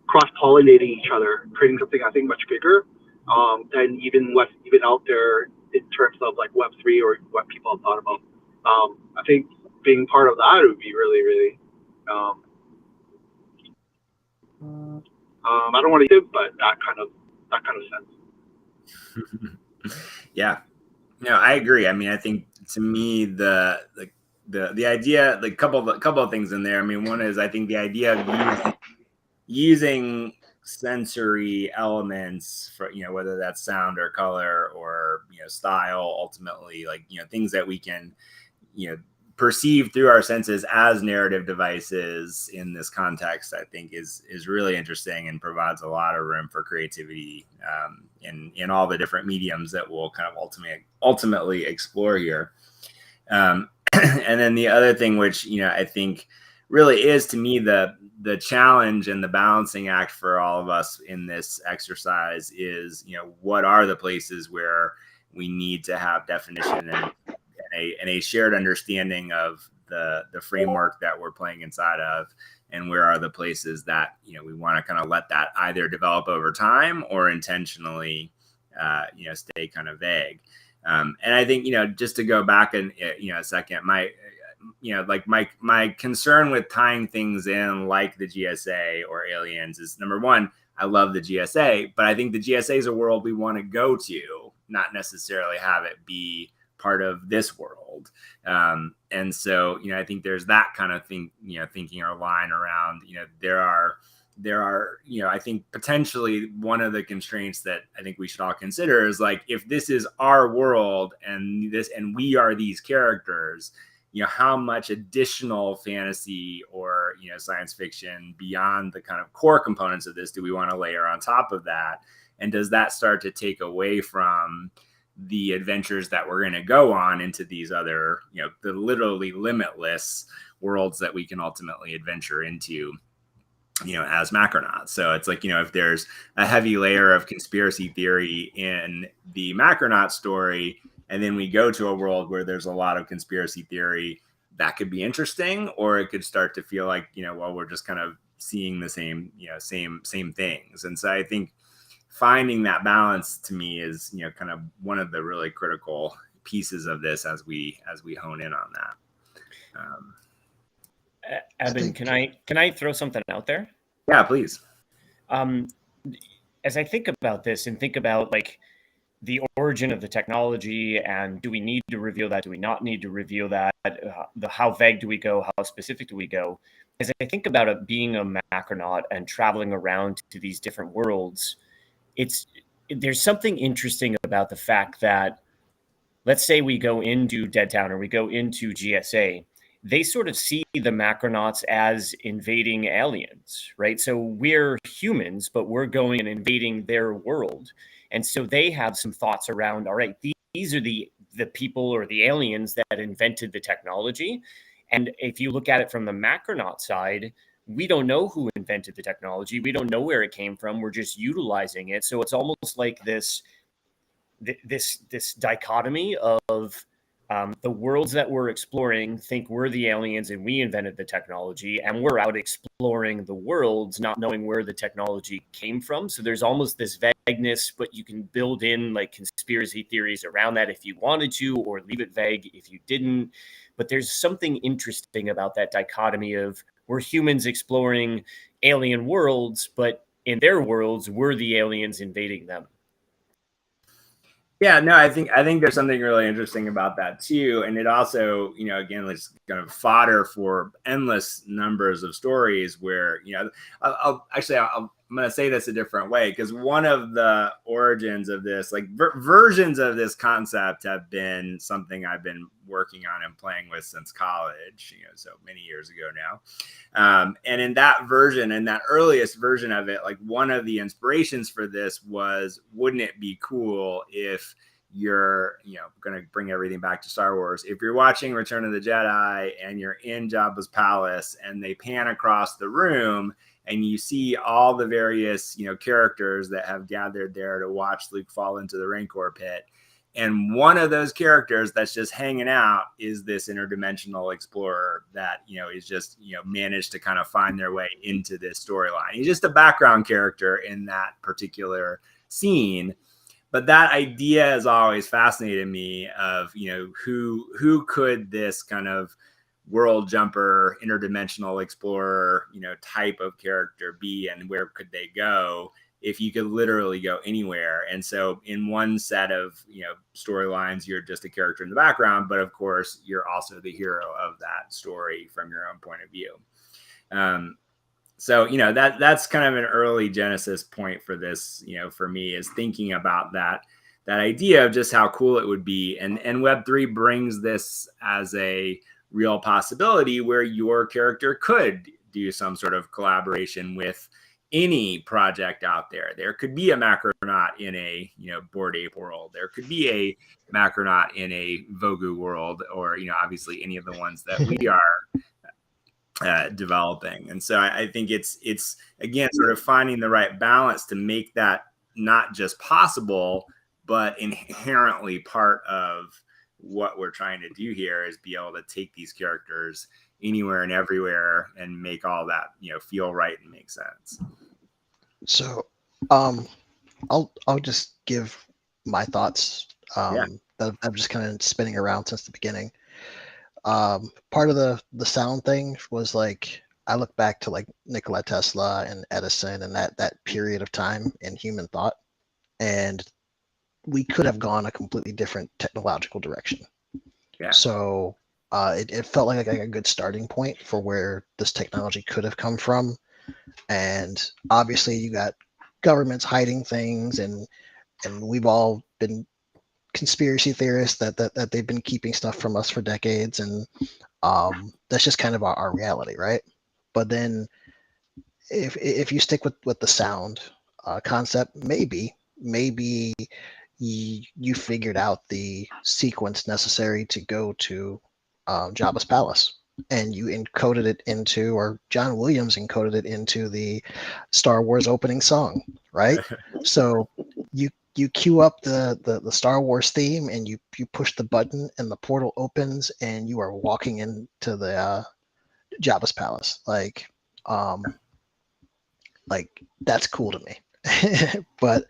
cross-pollinating each other, creating something I think much bigger than even what's even out there in terms of like Web3 or what people have thought about. I think being part of that would be really, really. I don't want to give, but that kind of sense. Yeah, no, I agree. I mean, I think to me the idea, like couple of things in there. I mean, one is I think the idea of using sensory elements for whether that's sound or color or style, ultimately like things that we can perceive through our senses as narrative devices in this context, I think is really interesting and provides a lot of room for creativity in all the different mediums that we'll kind of ultimately explore here. And then the other thing, which I think really is to me the challenge and the balancing act for all of us in this exercise is what are the places where we need to have definition and a shared understanding of the framework that we're playing inside of, and where are the places that we want to kind of let that either develop over time or intentionally stay kind of vague. And I think just to go back and a second, my concern with tying things in like the GSA or Aliens is, number one, I love the GSA, but I think the GSA is a world we want to go to, not necessarily have it be part of this world. And so, I think there's that kind of thing, thinking or line around, there are, I think potentially one of the constraints that I think we should all consider is like, if this is our world and we are these characters, how much additional fantasy or, science fiction beyond the kind of core components of this do we want to layer on top of that? And does that start to take away from the adventures that we're going to go on into these other, the literally limitless worlds that we can ultimately adventure into, as Macronauts? So it's like, if there's a heavy layer of conspiracy theory in the Macronaut story, and then we go to a world where there's a lot of conspiracy theory, that could be interesting, or it could start to feel like, well, we're just kind of seeing the same things. And so I think finding that balance to me is, kind of one of the really critical pieces of this as we hone in on that. Evan, can I throw something out there? Yeah, please. As I think about this and think about like the origin of the technology, and do we need to reveal that? Do we not need to reveal that? How vague do we go? How specific do we go? as I think about it being a Macronaut and traveling around to these different worlds, there's something interesting about the fact that, let's say we go into Deadtown or we go into GSA, they sort of see the Macronauts as invading aliens, right? So we're humans, but we're going and invading their world. And so they have some thoughts around, all right, these are the people or the aliens that invented the technology. And if you look at it from the Macronaut side, we don't know who invented the technology. We don't know where it came from. We're just utilizing it. So it's almost like this dichotomy of the worlds that we're exploring think we're the aliens and we invented the technology, and we're out exploring the worlds not knowing where the technology came from. So there's almost this vagueness, but you can build in like conspiracy theories around that if you wanted to, or leave it vague if you didn't. But there's something interesting about that dichotomy of we're humans exploring alien worlds, but in their worlds we're the aliens invading them. Yeah, no, I think there's something really interesting about that too, and it also, again, it's kind of fodder for endless numbers of stories where, I'm going to say this a different way, because one of the origins of this, like versions of this concept, have been something I've been working on and playing with since college, so many years ago now. And in that version, in that earliest version of it, like one of the inspirations for this was, wouldn't it be cool if you're, going to bring everything back to Star Wars, if you're watching Return of the Jedi and you're in Jabba's palace and they pan across the room and you see all the various, characters that have gathered there to watch Luke fall into the Rancor pit. And one of those characters that's just hanging out is this interdimensional explorer that, is just, managed to kind of find their way into this storyline. He's just a background character in that particular scene. But that idea has always fascinated me of, who could this kind of world jumper, interdimensional explorer, type of character be, and where could they go if you could literally go anywhere? And so in one set of, storylines, you're just a character in the background, but of course you're also the hero of that story from your own point of view. So, that's kind of an early genesis point for this, for me, is thinking about that idea of just how cool it would be. And Web3 brings this as a real possibility where your character could do some sort of collaboration with any project out there. There could be a Macronaut in a, Bored Ape world. There could be a Macronaut in a Vogu world, or, obviously any of the ones that we are developing. And so I think it's again sort of finding the right balance to make that not just possible, but inherently part of what we're trying to do here, is be able to take these characters anywhere and everywhere and make all that, feel right and make sense. So I'll just give my thoughts that I'm just kind of spinning around since the beginning. Part of the sound thing was like, I look back to like Nikola Tesla and Edison and that period of time in human thought, and we could have gone a completely different technological direction. Yeah. So it felt like a good starting point for where this technology could have come from. And obviously you got governments hiding things, and we've all been conspiracy theorists that they've been keeping stuff from us for decades, and that's just kind of our reality, right? But then if you stick with the sound concept, maybe you figured out the sequence necessary to go to Jabba's palace, and you encoded it into, or John Williams encoded it into the Star Wars opening song, right? So you cue up the Star Wars theme, and you push the button and the portal opens and you are walking into the Jabba's palace. Like that's cool to me. But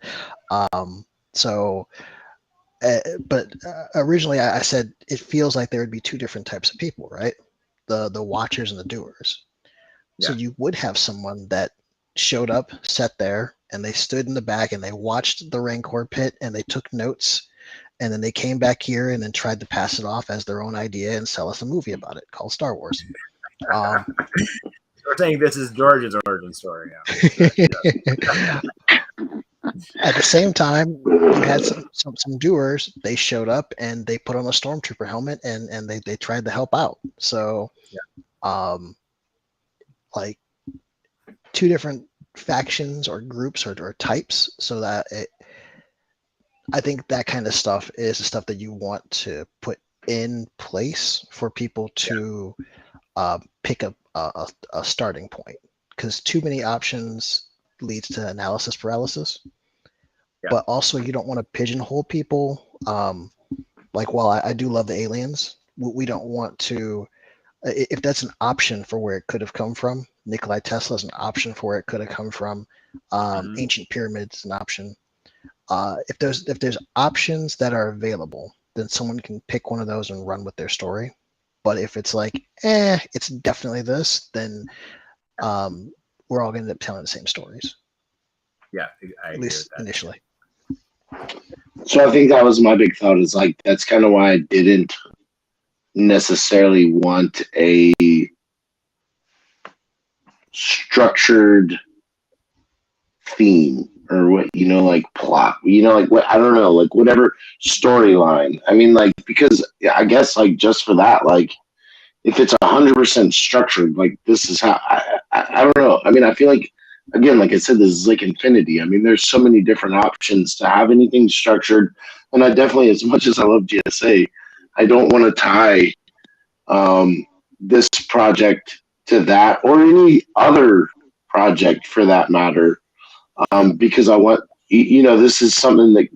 originally I said it feels like there would be two different types of people, right? The watchers and the doers. Yeah. So you would have someone that showed up, sat there, and they stood in the back and they watched the Rancor pit and they took notes, and then they came back here and then tried to pass it off as their own idea and sell us a movie about it called Star Wars. We're saying this is George's origin story. Yeah. At the same time, you had some doers. They showed up and they put on a stormtrooper helmet and they tried to help out. So, like two different factions or groups or types, so that I think that kind of stuff is the stuff that you want to put in place for people to pick up a starting point, because too many options leads to analysis paralysis. Yeah. But also you don't want to pigeonhole people. Like, while I do love the aliens, we don't want to, if that's an option for where it could have come from. Nikolai Tesla is an option for where it could have come from. Ancient pyramids is an option. If there's options that are available, then someone can pick one of those and run with their story. But if it's like, it's definitely this, then we're all going to end up telling the same stories. Yeah, I at least initially. So I think that was my big thought, is like, that's kind of why I didn't necessarily want a structured theme, or what, like plot, like what, I don't know, like whatever storyline. I mean, like, because I guess, like, just for that, like, if it's 100% structured, like, this is how I don't know. I mean, I feel like, again, like I said, this is like infinity. I mean, there's so many different options to have anything structured. And I definitely, as much as I love GSA, I don't want to tie this project to that, or any other project for that matter, because I want, this is something that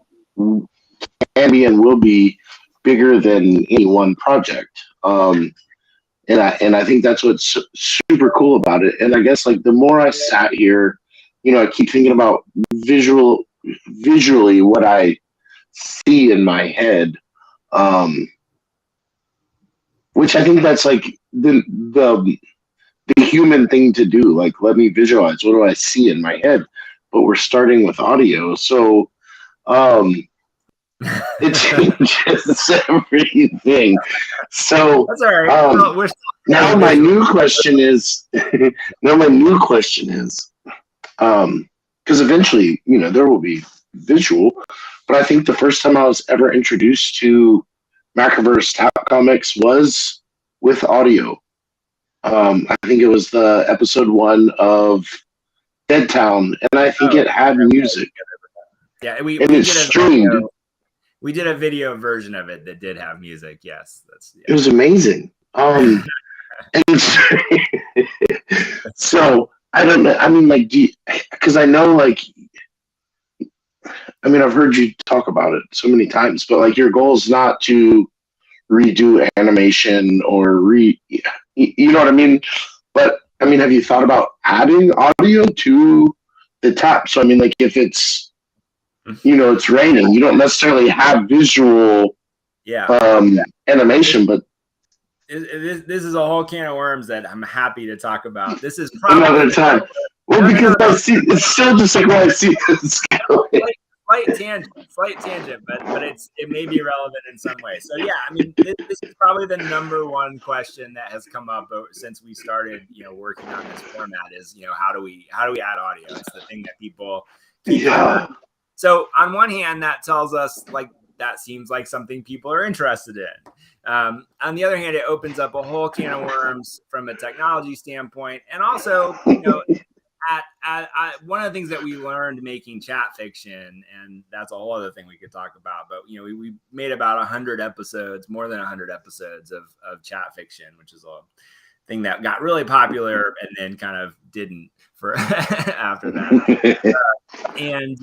can be and will be bigger than any one project. And I think that's what's super cool about it. And I guess, like, the more I sat here, I keep thinking about visually what I see in my head, which I think that's like the human thing to do. Like, let me visualize, what do I see in my head? But we're starting with audio, so it changes everything. So that's all right. Now my new question is, because eventually, there will be visual, but I think the first time I was ever introduced to Macroverse Tap Comics was with audio. I think it was the episode 1 of Dead Town, and I think it had music. Yeah, we did streamed. We did a video version of it that did have music. Yes, It was amazing. And so I don't know. I mean, like, because I know, like, I mean, I've heard you talk about it so many times, but, like, your goal is not to redo animation or you know what I mean? But I mean, have you thought about adding audio to the tap? So I mean, like, if it's, it's raining, you don't necessarily have visual animation, but this is a whole can of worms that I'm happy to talk about. This is probably another time. Well, because I see, it's still just like where I see this going. Slight tangent, but it may be relevant in some way. So yeah, I mean, this is probably the number one question that has come up since we started, working on this format, is, how do we add audio? It's the thing that people keep asking. So on one hand, that tells us, like, that seems like something people are interested in. On the other hand, it opens up a whole can of worms from a technology standpoint, and also, one of the things that we learned making chat fiction, and that's a whole other thing we could talk about, but we made about 100 episodes, more than 100 episodes of chat fiction, which is a thing that got really popular and then kind of didn't for after that. And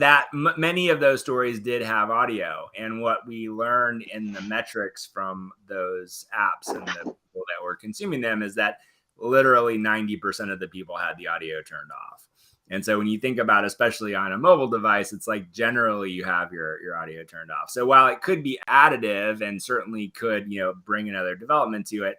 that many of those stories did have audio, and what we learned in the metrics from those apps and the people that were consuming them is that literally 90% of the people had the audio turned off. And so when you think about, especially on a mobile device, it's like generally you have your audio turned off. So while it could be additive and certainly could, bring another development to it,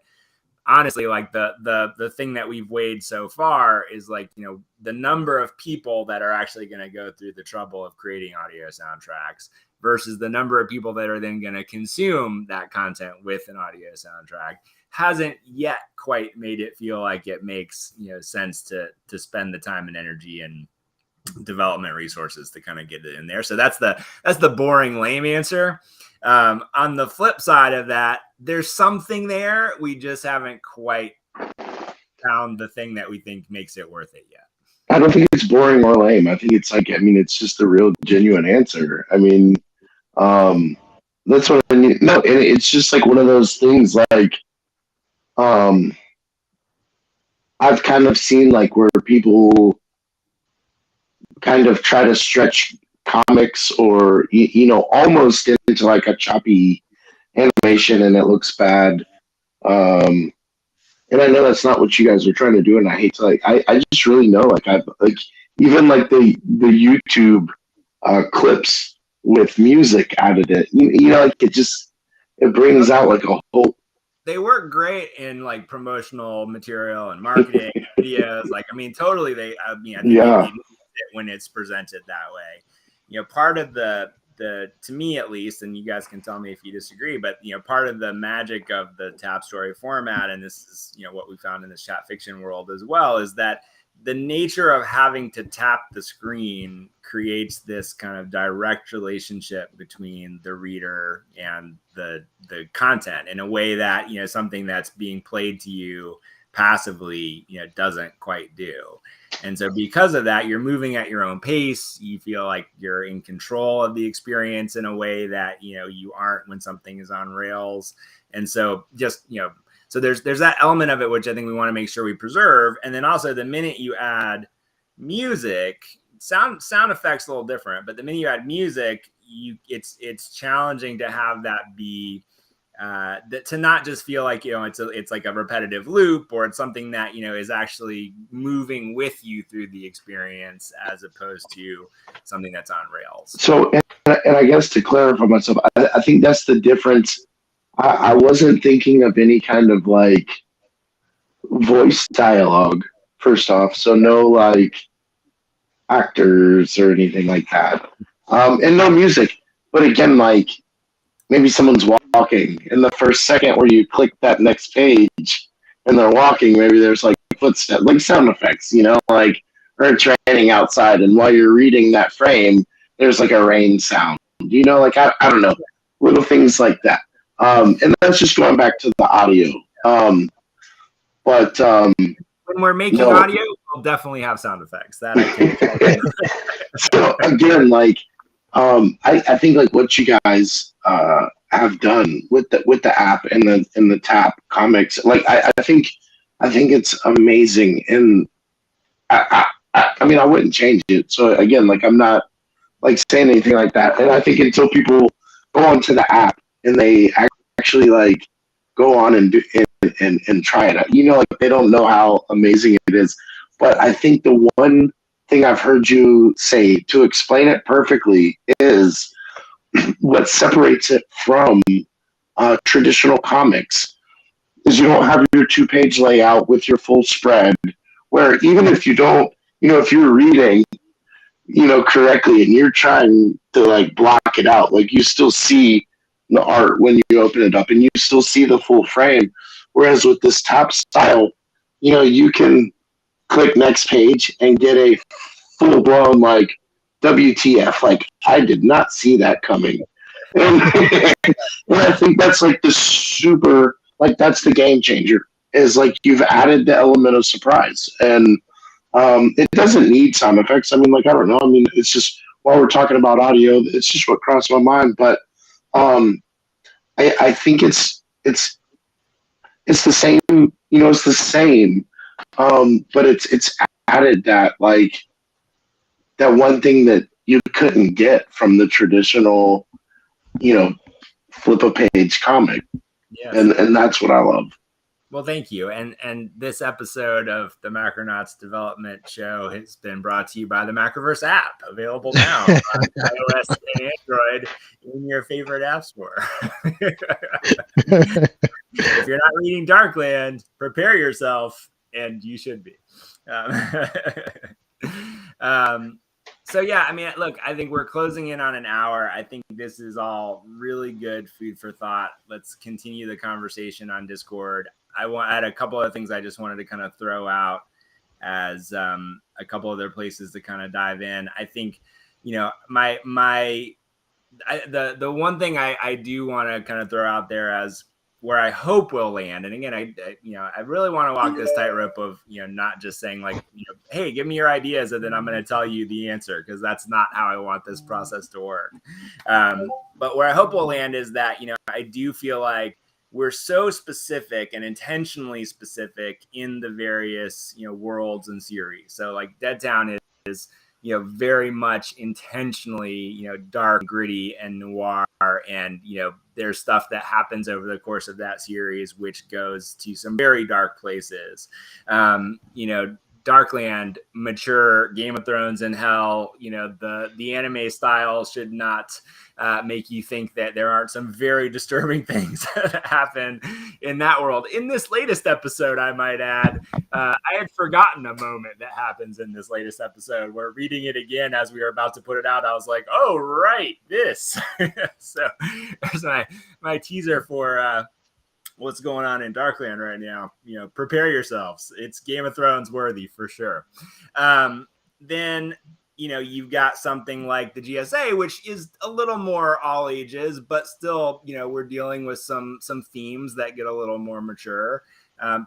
honestly, like the thing that we've weighed so far is, like, the number of people that are actually going to go through the trouble of creating audio soundtracks versus the number of people that are then going to consume that content with an audio soundtrack hasn't yet quite made it feel like it makes sense to spend the time and energy and development resources to kind of get it in there. So that's the boring, lame answer. On the flip side of that, there's something there. We just haven't quite found the thing that we think makes it worth it yet. I don't think it's boring or lame. I think it's it's just a real genuine answer. That's what I mean. No, and it's just like one of those things like, I've kind of seen like where people kind of try to stretch comics or, almost into like a choppy animation and it looks bad. And I know that's not what you guys are trying to do. And I hate to I just really know even like the YouTube clips with music added it, it brings out like a whole. They work great in like promotional material and marketing videos. Totally. I think they need it when it's presented that way. Part of the to me at least, and you guys can tell me if you disagree, but part of the magic of the tap story format, and this is what we found in the chat fiction world as well, is that the nature of having to tap the screen creates this kind of direct relationship between the reader and the content in a way that something that's being played to you passively doesn't quite do. And so because of that, you're moving at your own pace. You feel like you're in control of the experience in a way that you aren't when something is on rails. And so just so there's that element of it which I think we want to make sure we preserve. And then also the minute you add music, sound effects a little different, but the minute you add music, it's challenging to have that be to not just feel like it's like a repetitive loop, or it's something that is actually moving with you through the experience as opposed to something that's on rails. So and I guess to clarify myself, I think that's the difference. I wasn't thinking of any kind of like voice dialogue first off, so no like actors or anything like that, and no music. But again, like maybe someone's walking, and the first second where you click that next page and they're walking, maybe there's like footsteps, like sound effects, like, or it's raining outside, and while you're reading that frame, there's like a rain sound, like I don't know, little things like that. And that's just going back to the audio. But when we're making audio, we'll definitely have sound effects. That I can. So again, like I think like what you guys have done with the app and the tap comics, like I think it's amazing, and I wouldn't change it. So again, like I'm not like saying anything like that, and I think until people go onto the app and they actually like go on and do and try it out, like they don't know how amazing it is. But I think the one thing I've heard you say to explain it perfectly is what separates it from traditional comics is you don't have your 2-page layout with your full spread, where even if you don't, if you're reading, correctly and you're trying to like block it out, like you still see the art when you open it up and you still see the full frame. Whereas with this tap style, you can click next page and get a full blown like WTF, like I did not see that coming. And I think that's like the super, like that's the game changer, is like you've added the element of surprise. And it doesn't need sound effects. I don't know. It's just, while we're talking about audio, it's just what crossed my mind. But I think it's the same, it's the same. But it's added that like that one thing that you couldn't get from the traditional, flip a page comic. Yes. And that's what I love. Well, thank you. And this episode of the Macronauts Development Show has been brought to you by the Macroverse app, available now on iOS and Android in your favorite app store. If you're not reading Darkland, prepare yourself, and you should be. So yeah, look, I think we're closing in on an hour. I think this is all really good food for thought. Let's continue the conversation on Discord. I had a couple of things I just wanted to kind of throw out as a couple other places to kind of dive in. I think, the one thing I do want to kind of throw out there as where I hope we'll land. And again, I really want to walk this tightrope of, not just saying like, hey, give me your ideas and then I'm going to tell you the answer, because that's not how I want this process to work. But where I hope we'll land is that, I do feel like we're so specific and intentionally specific in the various, worlds and series. So like Dead Town is very much intentionally, dark, gritty, and noir. And, there's stuff that happens over the course of that series, which goes to some very dark places. Darkland, mature, Game of Thrones and hell, the anime style should not make you think that there aren't some very disturbing things that happen in that world. In this latest episode, I might add, I had forgotten a moment that happens in this latest episode where reading it again as we were about to put it out, I was like, oh, right, this. So there's my teaser for what's going on in Darkland right now. Prepare yourselves. It's Game of Thrones worthy for sure. Then, you've got something like the GSA, which is a little more all ages, but still, we're dealing with some themes that get a little more mature.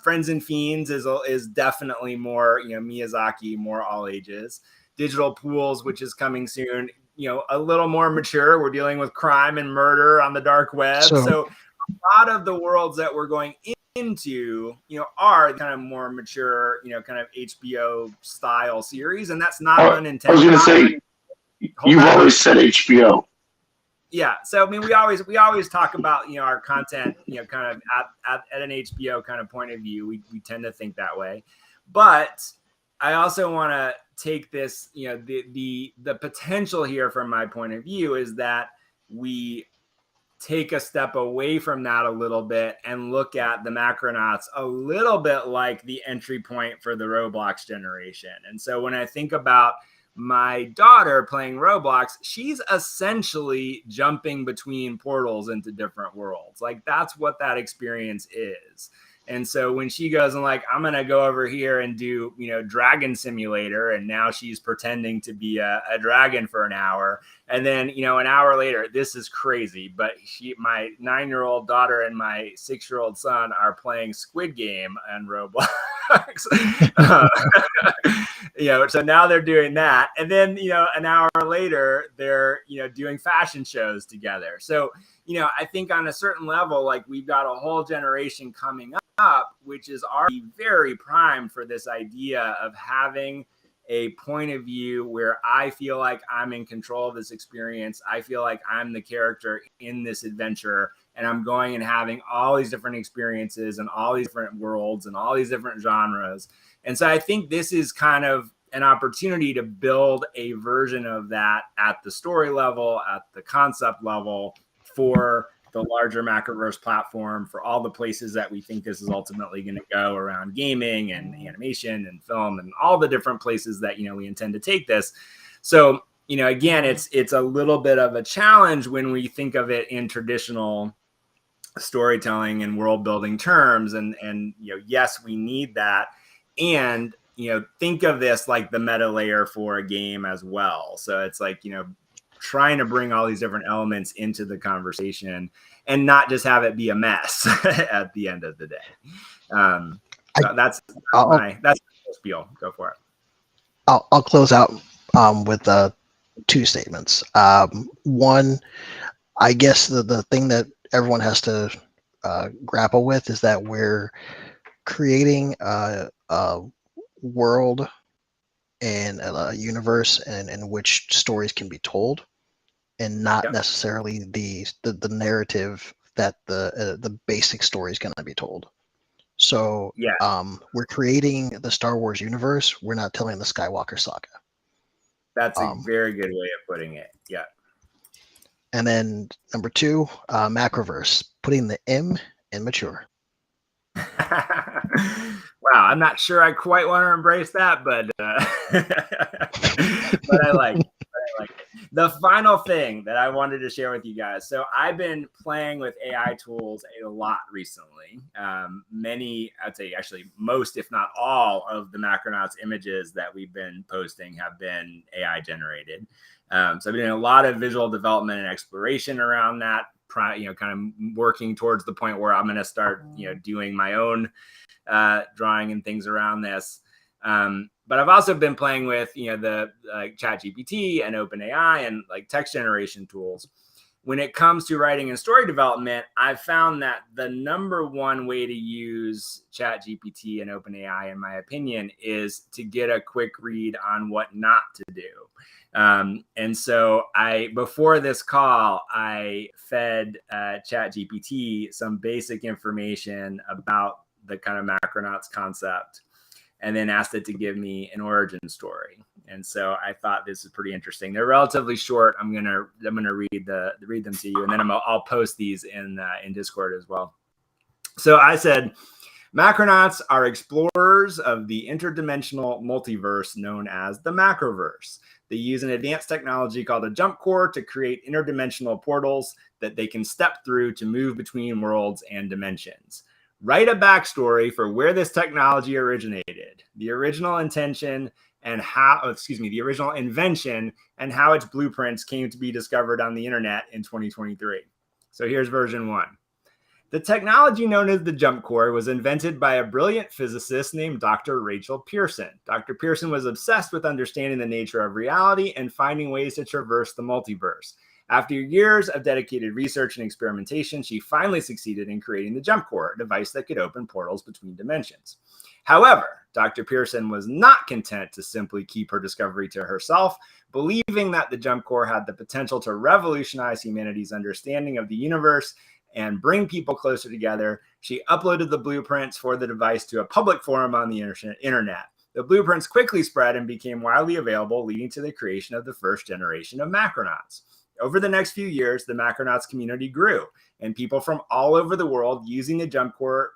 Friends and Fiends is definitely more, Miyazaki, more all ages. Digital Pools, which is coming soon, a little more mature. We're dealing with crime and murder on the dark web. So a lot of the worlds that we're going into, are kind of more mature, kind of HBO style series, and that's not unintended. I was going to say, you've always said HBO. Yeah, so I mean, we always talk about our content, kind of at an HBO kind of point of view. We tend to think that way, but I also want to take this, the potential here from my point of view is that we take a step away from that a little bit and look at the Macronauts a little bit like the entry point for the Roblox generation. And so when I think about my daughter playing Roblox, she's essentially jumping between portals into different worlds. Like that's what that experience is. And so when she goes and like, I'm going to go over here and do, Dragon Simulator. And now she's pretending to be a dragon for an hour. And then, an hour later, this is crazy. But my 9-year-old daughter and my 6-year-old son are playing Squid Game and Roblox. So now they're doing that. And then, an hour later, they're, doing fashion shows together. So, I think on a certain level, like we've got a whole generation coming up, which is already very primed for this idea of having a point of view where I feel like I'm in control of this experience. I feel like I'm the character in this adventure, and I'm going and having all these different experiences and all these different worlds and all these different genres. And so I think this is kind of an opportunity to build a version of that at the story level, at the concept level, for the larger Macroverse platform, for all the places that we think this is ultimately going to go around gaming and animation and film and all the different places that, we intend to take this. So, again, it's a little bit of a challenge when we think of it in traditional storytelling and world building terms. And yes, we need that. And, think of this like the meta layer for a game as well. So it's like, trying to bring all these different elements into the conversation and not just have it be a mess at the end of the day. So that's my spiel. Go for it. I'll close out with 2 statements. One, I guess the thing that everyone has to grapple with is that we're creating a world and a universe in which stories can be told, and not necessarily the narrative that the basic story is going to be told. So we're creating the Star Wars universe. We're not telling the Skywalker saga. That's a very good way of putting it. Yeah. And then number 2, Macroverse, putting the M in mature. Wow, I'm not sure I quite want to embrace that, but but I like it. the final thing that I wanted to share with you guys. So I've been playing with AI tools a lot recently. Many, I'd say actually most, if not all, of the Macronauts images that we've been posting have been AI generated. So I've been doing a lot of visual development and exploration around that, kind of working towards the point where I'm going to start, doing my own drawing and things around this. But I've also been playing with, the ChatGPT and OpenAI and like text generation tools. When it comes to writing and story development, I've found that the number one way to use ChatGPT and OpenAI, in my opinion, is to get a quick read on what not to do. And so before this call, I fed ChatGPT some basic information about the kind of Macronauts concept, and then asked it to give me an origin story. And so I thought this is pretty interesting. They're relatively short. I'm gonna read them to you, and then I'll post these in Discord as well. So I said, Macronauts are explorers of the interdimensional multiverse known as the Macroverse. They use an advanced technology called a jump core to create interdimensional portals that they can step through to move between worlds and dimensions. Write a backstory for where this technology originated, the original intention, and the original invention, and how its blueprints came to be discovered on the internet in 2023. So here's version 1. The technology known as the jump core was invented by a brilliant physicist named Dr. Rachel Pearson. Dr. Pearson was obsessed with understanding the nature of reality and finding ways to traverse the multiverse. After years of dedicated research and experimentation, she finally succeeded in creating the jump core, a device that could open portals between dimensions. However, Dr. Pearson was not content to simply keep her discovery to herself, believing that the jump core had the potential to revolutionize humanity's understanding of the universe and bring people closer together. She uploaded the blueprints for the device to a public forum on the internet. The blueprints quickly spread and became widely available, leading to the creation of the first generation of Macronauts. Over the next few years, the Macronauts community grew, and people from all over the world used the jump core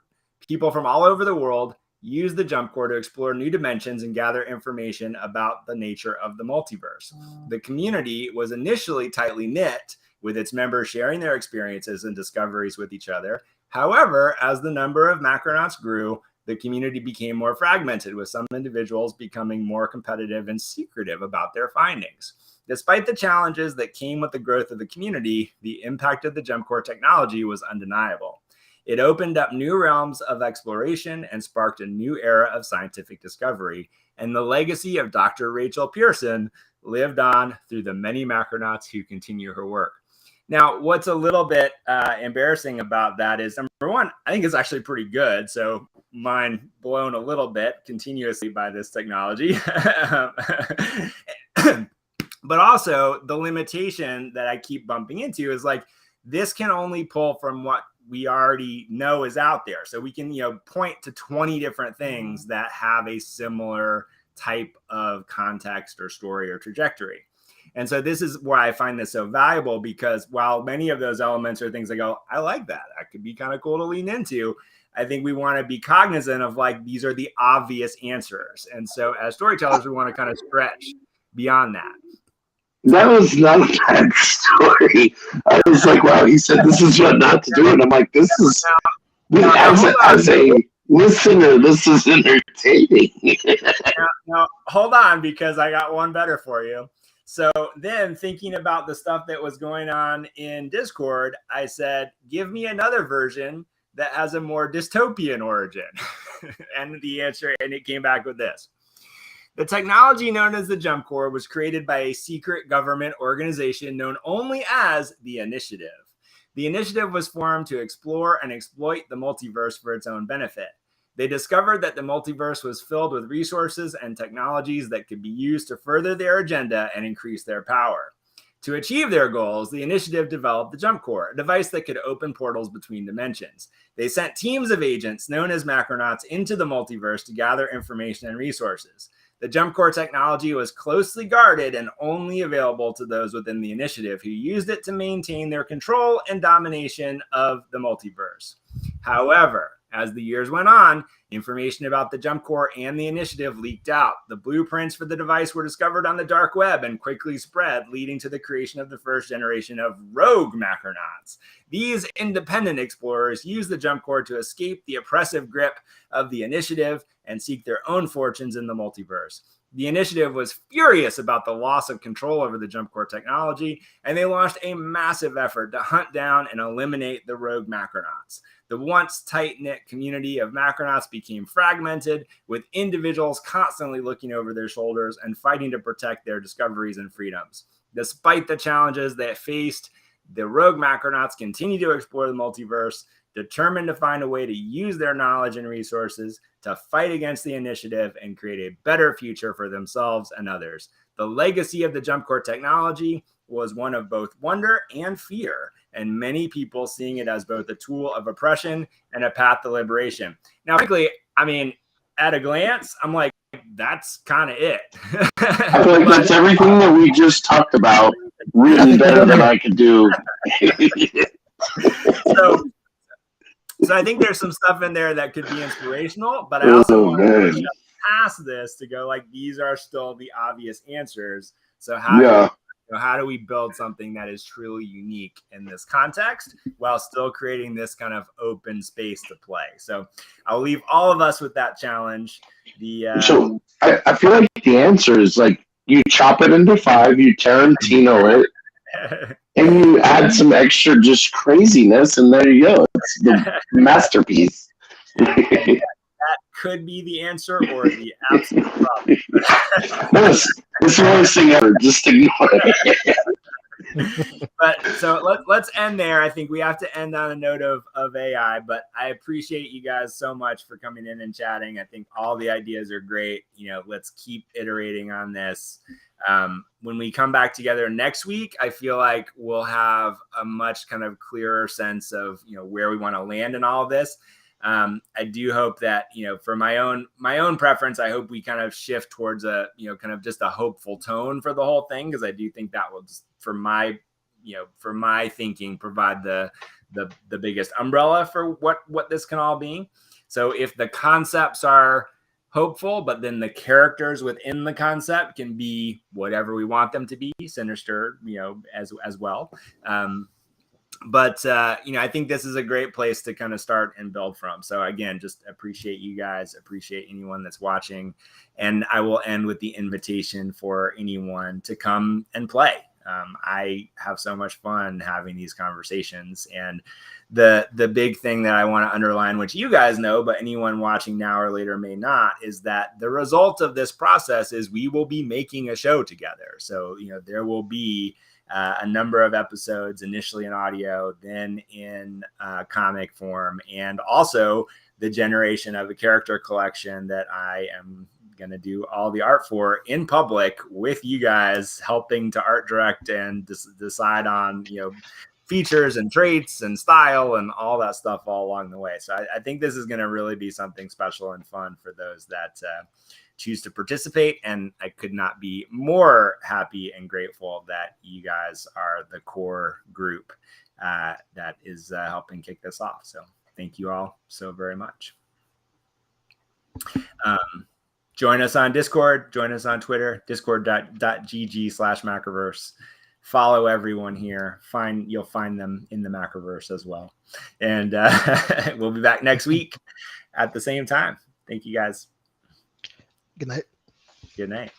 to explore new dimensions and gather information about the nature of the multiverse. The community was initially tightly knit, with its members sharing their experiences and discoveries with each other. However, as the number of Macronauts grew, the community became more fragmented, with some individuals becoming more competitive and secretive about their findings. Despite the challenges that came with the growth of the community, the impact of the jump core technology was undeniable. It opened up new realms of exploration and sparked a new era of scientific discovery, and the legacy of Dr. Rachel Pearson lived on through the many Macronauts who continue her work. Now, what's a little bit embarrassing about that is, number one, I think it's actually pretty good. So mind blown a little bit continuously by this technology. But also the limitation that I keep bumping into is like, this can only pull from what we already know is out there. So we can, point to 20 different things that have a similar type of context or story or trajectory. And so this is why I find this so valuable, because while many of those elements are things I go, I like that, that could be kind of cool to lean into, I think we want to be cognizant of like, these are the obvious answers. And so as storytellers, we want to kind of stretch beyond that. That was not a bad story. I was like, wow, he said this is what not to do. And I'm like, this is, as a listener, this is entertaining. Now, hold on, because I got one better for you. So then thinking about the stuff that was going on in Discord, I said, give me another version that has a more dystopian origin. And it came back with this. The technology known as the jump core was created by a secret government organization known only as the Initiative. The Initiative was formed to explore and exploit the multiverse for its own benefit. They discovered that the multiverse was filled with resources and technologies that could be used to further their agenda and increase their power. To achieve their goals, the Initiative developed the jump core, a device that could open portals between dimensions. They sent teams of agents known as Macronauts into the multiverse to gather information and resources. The jump core technology was closely guarded and only available to those within the Initiative who used it to maintain their control and domination of the multiverse. However, As the years went on, information about the Jump Core and the initiative leaked out. The blueprints for the device were discovered on the dark web and quickly spread, leading to the creation of the first generation of rogue Macronauts. These independent explorers used the Jump Core to escape the oppressive grip of the initiative and seek their own fortunes in the multiverse. The initiative was furious about the loss of control over the Jump Core technology, and they launched a massive effort to hunt down and eliminate the rogue Macronauts. The once tight-knit community of Macronauts became fragmented, with individuals constantly looking over their shoulders and fighting to protect their discoveries and freedoms. Despite the challenges they faced, the rogue Macronauts continue to explore the multiverse, determined to find a way to use their knowledge and resources to fight against the initiative and create a better future for themselves and others. The legacy of the Jump Core technology was one of both wonder and fear, and many people seeing it as both a tool of oppression and a path to liberation. Now, frankly, I mean, at a glance, I'm like, that's kind of it. I feel like that's everything that we just talked about, written better than I could do. So I think there's some stuff in there that could be inspirational, but I also want to push up past this to go like, these are still the obvious answers. So how do we build something that is truly unique in this context while still creating this kind of open space to play? So I'll leave all of us with that challenge. So I feel like the answer is like, you chop it into 5, you Tarantino it, and you add some extra just craziness, and there you go. It's the masterpiece. That could be the answer or the absolute problem. It's the worst thing ever. Just ignore it. But so let's end there. I think we have to end on a note of AI, but I appreciate you guys so much for coming in and chatting. I think all the ideas are great. Let's keep iterating on this. When we come back together next week, I feel like we'll have a much kind of clearer sense of, where we want to land in all of this. I do hope that, for my own preference, I hope we kind of shift towards a, kind of just a hopeful tone for the whole thing. Cause I do think that will just, for my thinking, provide the biggest umbrella for what this can all be. So if the concepts are hopeful, but then the characters within the concept can be whatever we want them to be, sinister, as well. But I think this is a great place to kind of start and build from. So again, just appreciate you guys, appreciate anyone that's watching. And I will end with the invitation for anyone to come and play. I have so much fun having these conversations, and the big thing that I want to underline, which you guys know, but anyone watching now or later may not, is that the result of this process is we will be making a show together. So, there will be a number of episodes, initially in audio, then in comic form, and also the generation of a character collection that I am going to do all the art for in public with you guys, helping to art direct and decide on, features and traits and style and all that stuff all along the way. So I think this is going to really be something special and fun for those that choose to participate. And I could not be more happy and grateful that you guys are the core group that is helping kick this off. So thank you all so very much. Join us on Discord, join us on Twitter, discord.gg/Macroverse. Follow everyone here. You'll find them in the Macroverse as well. And we'll be back next week at the same time. Thank you guys. Good night. Good night.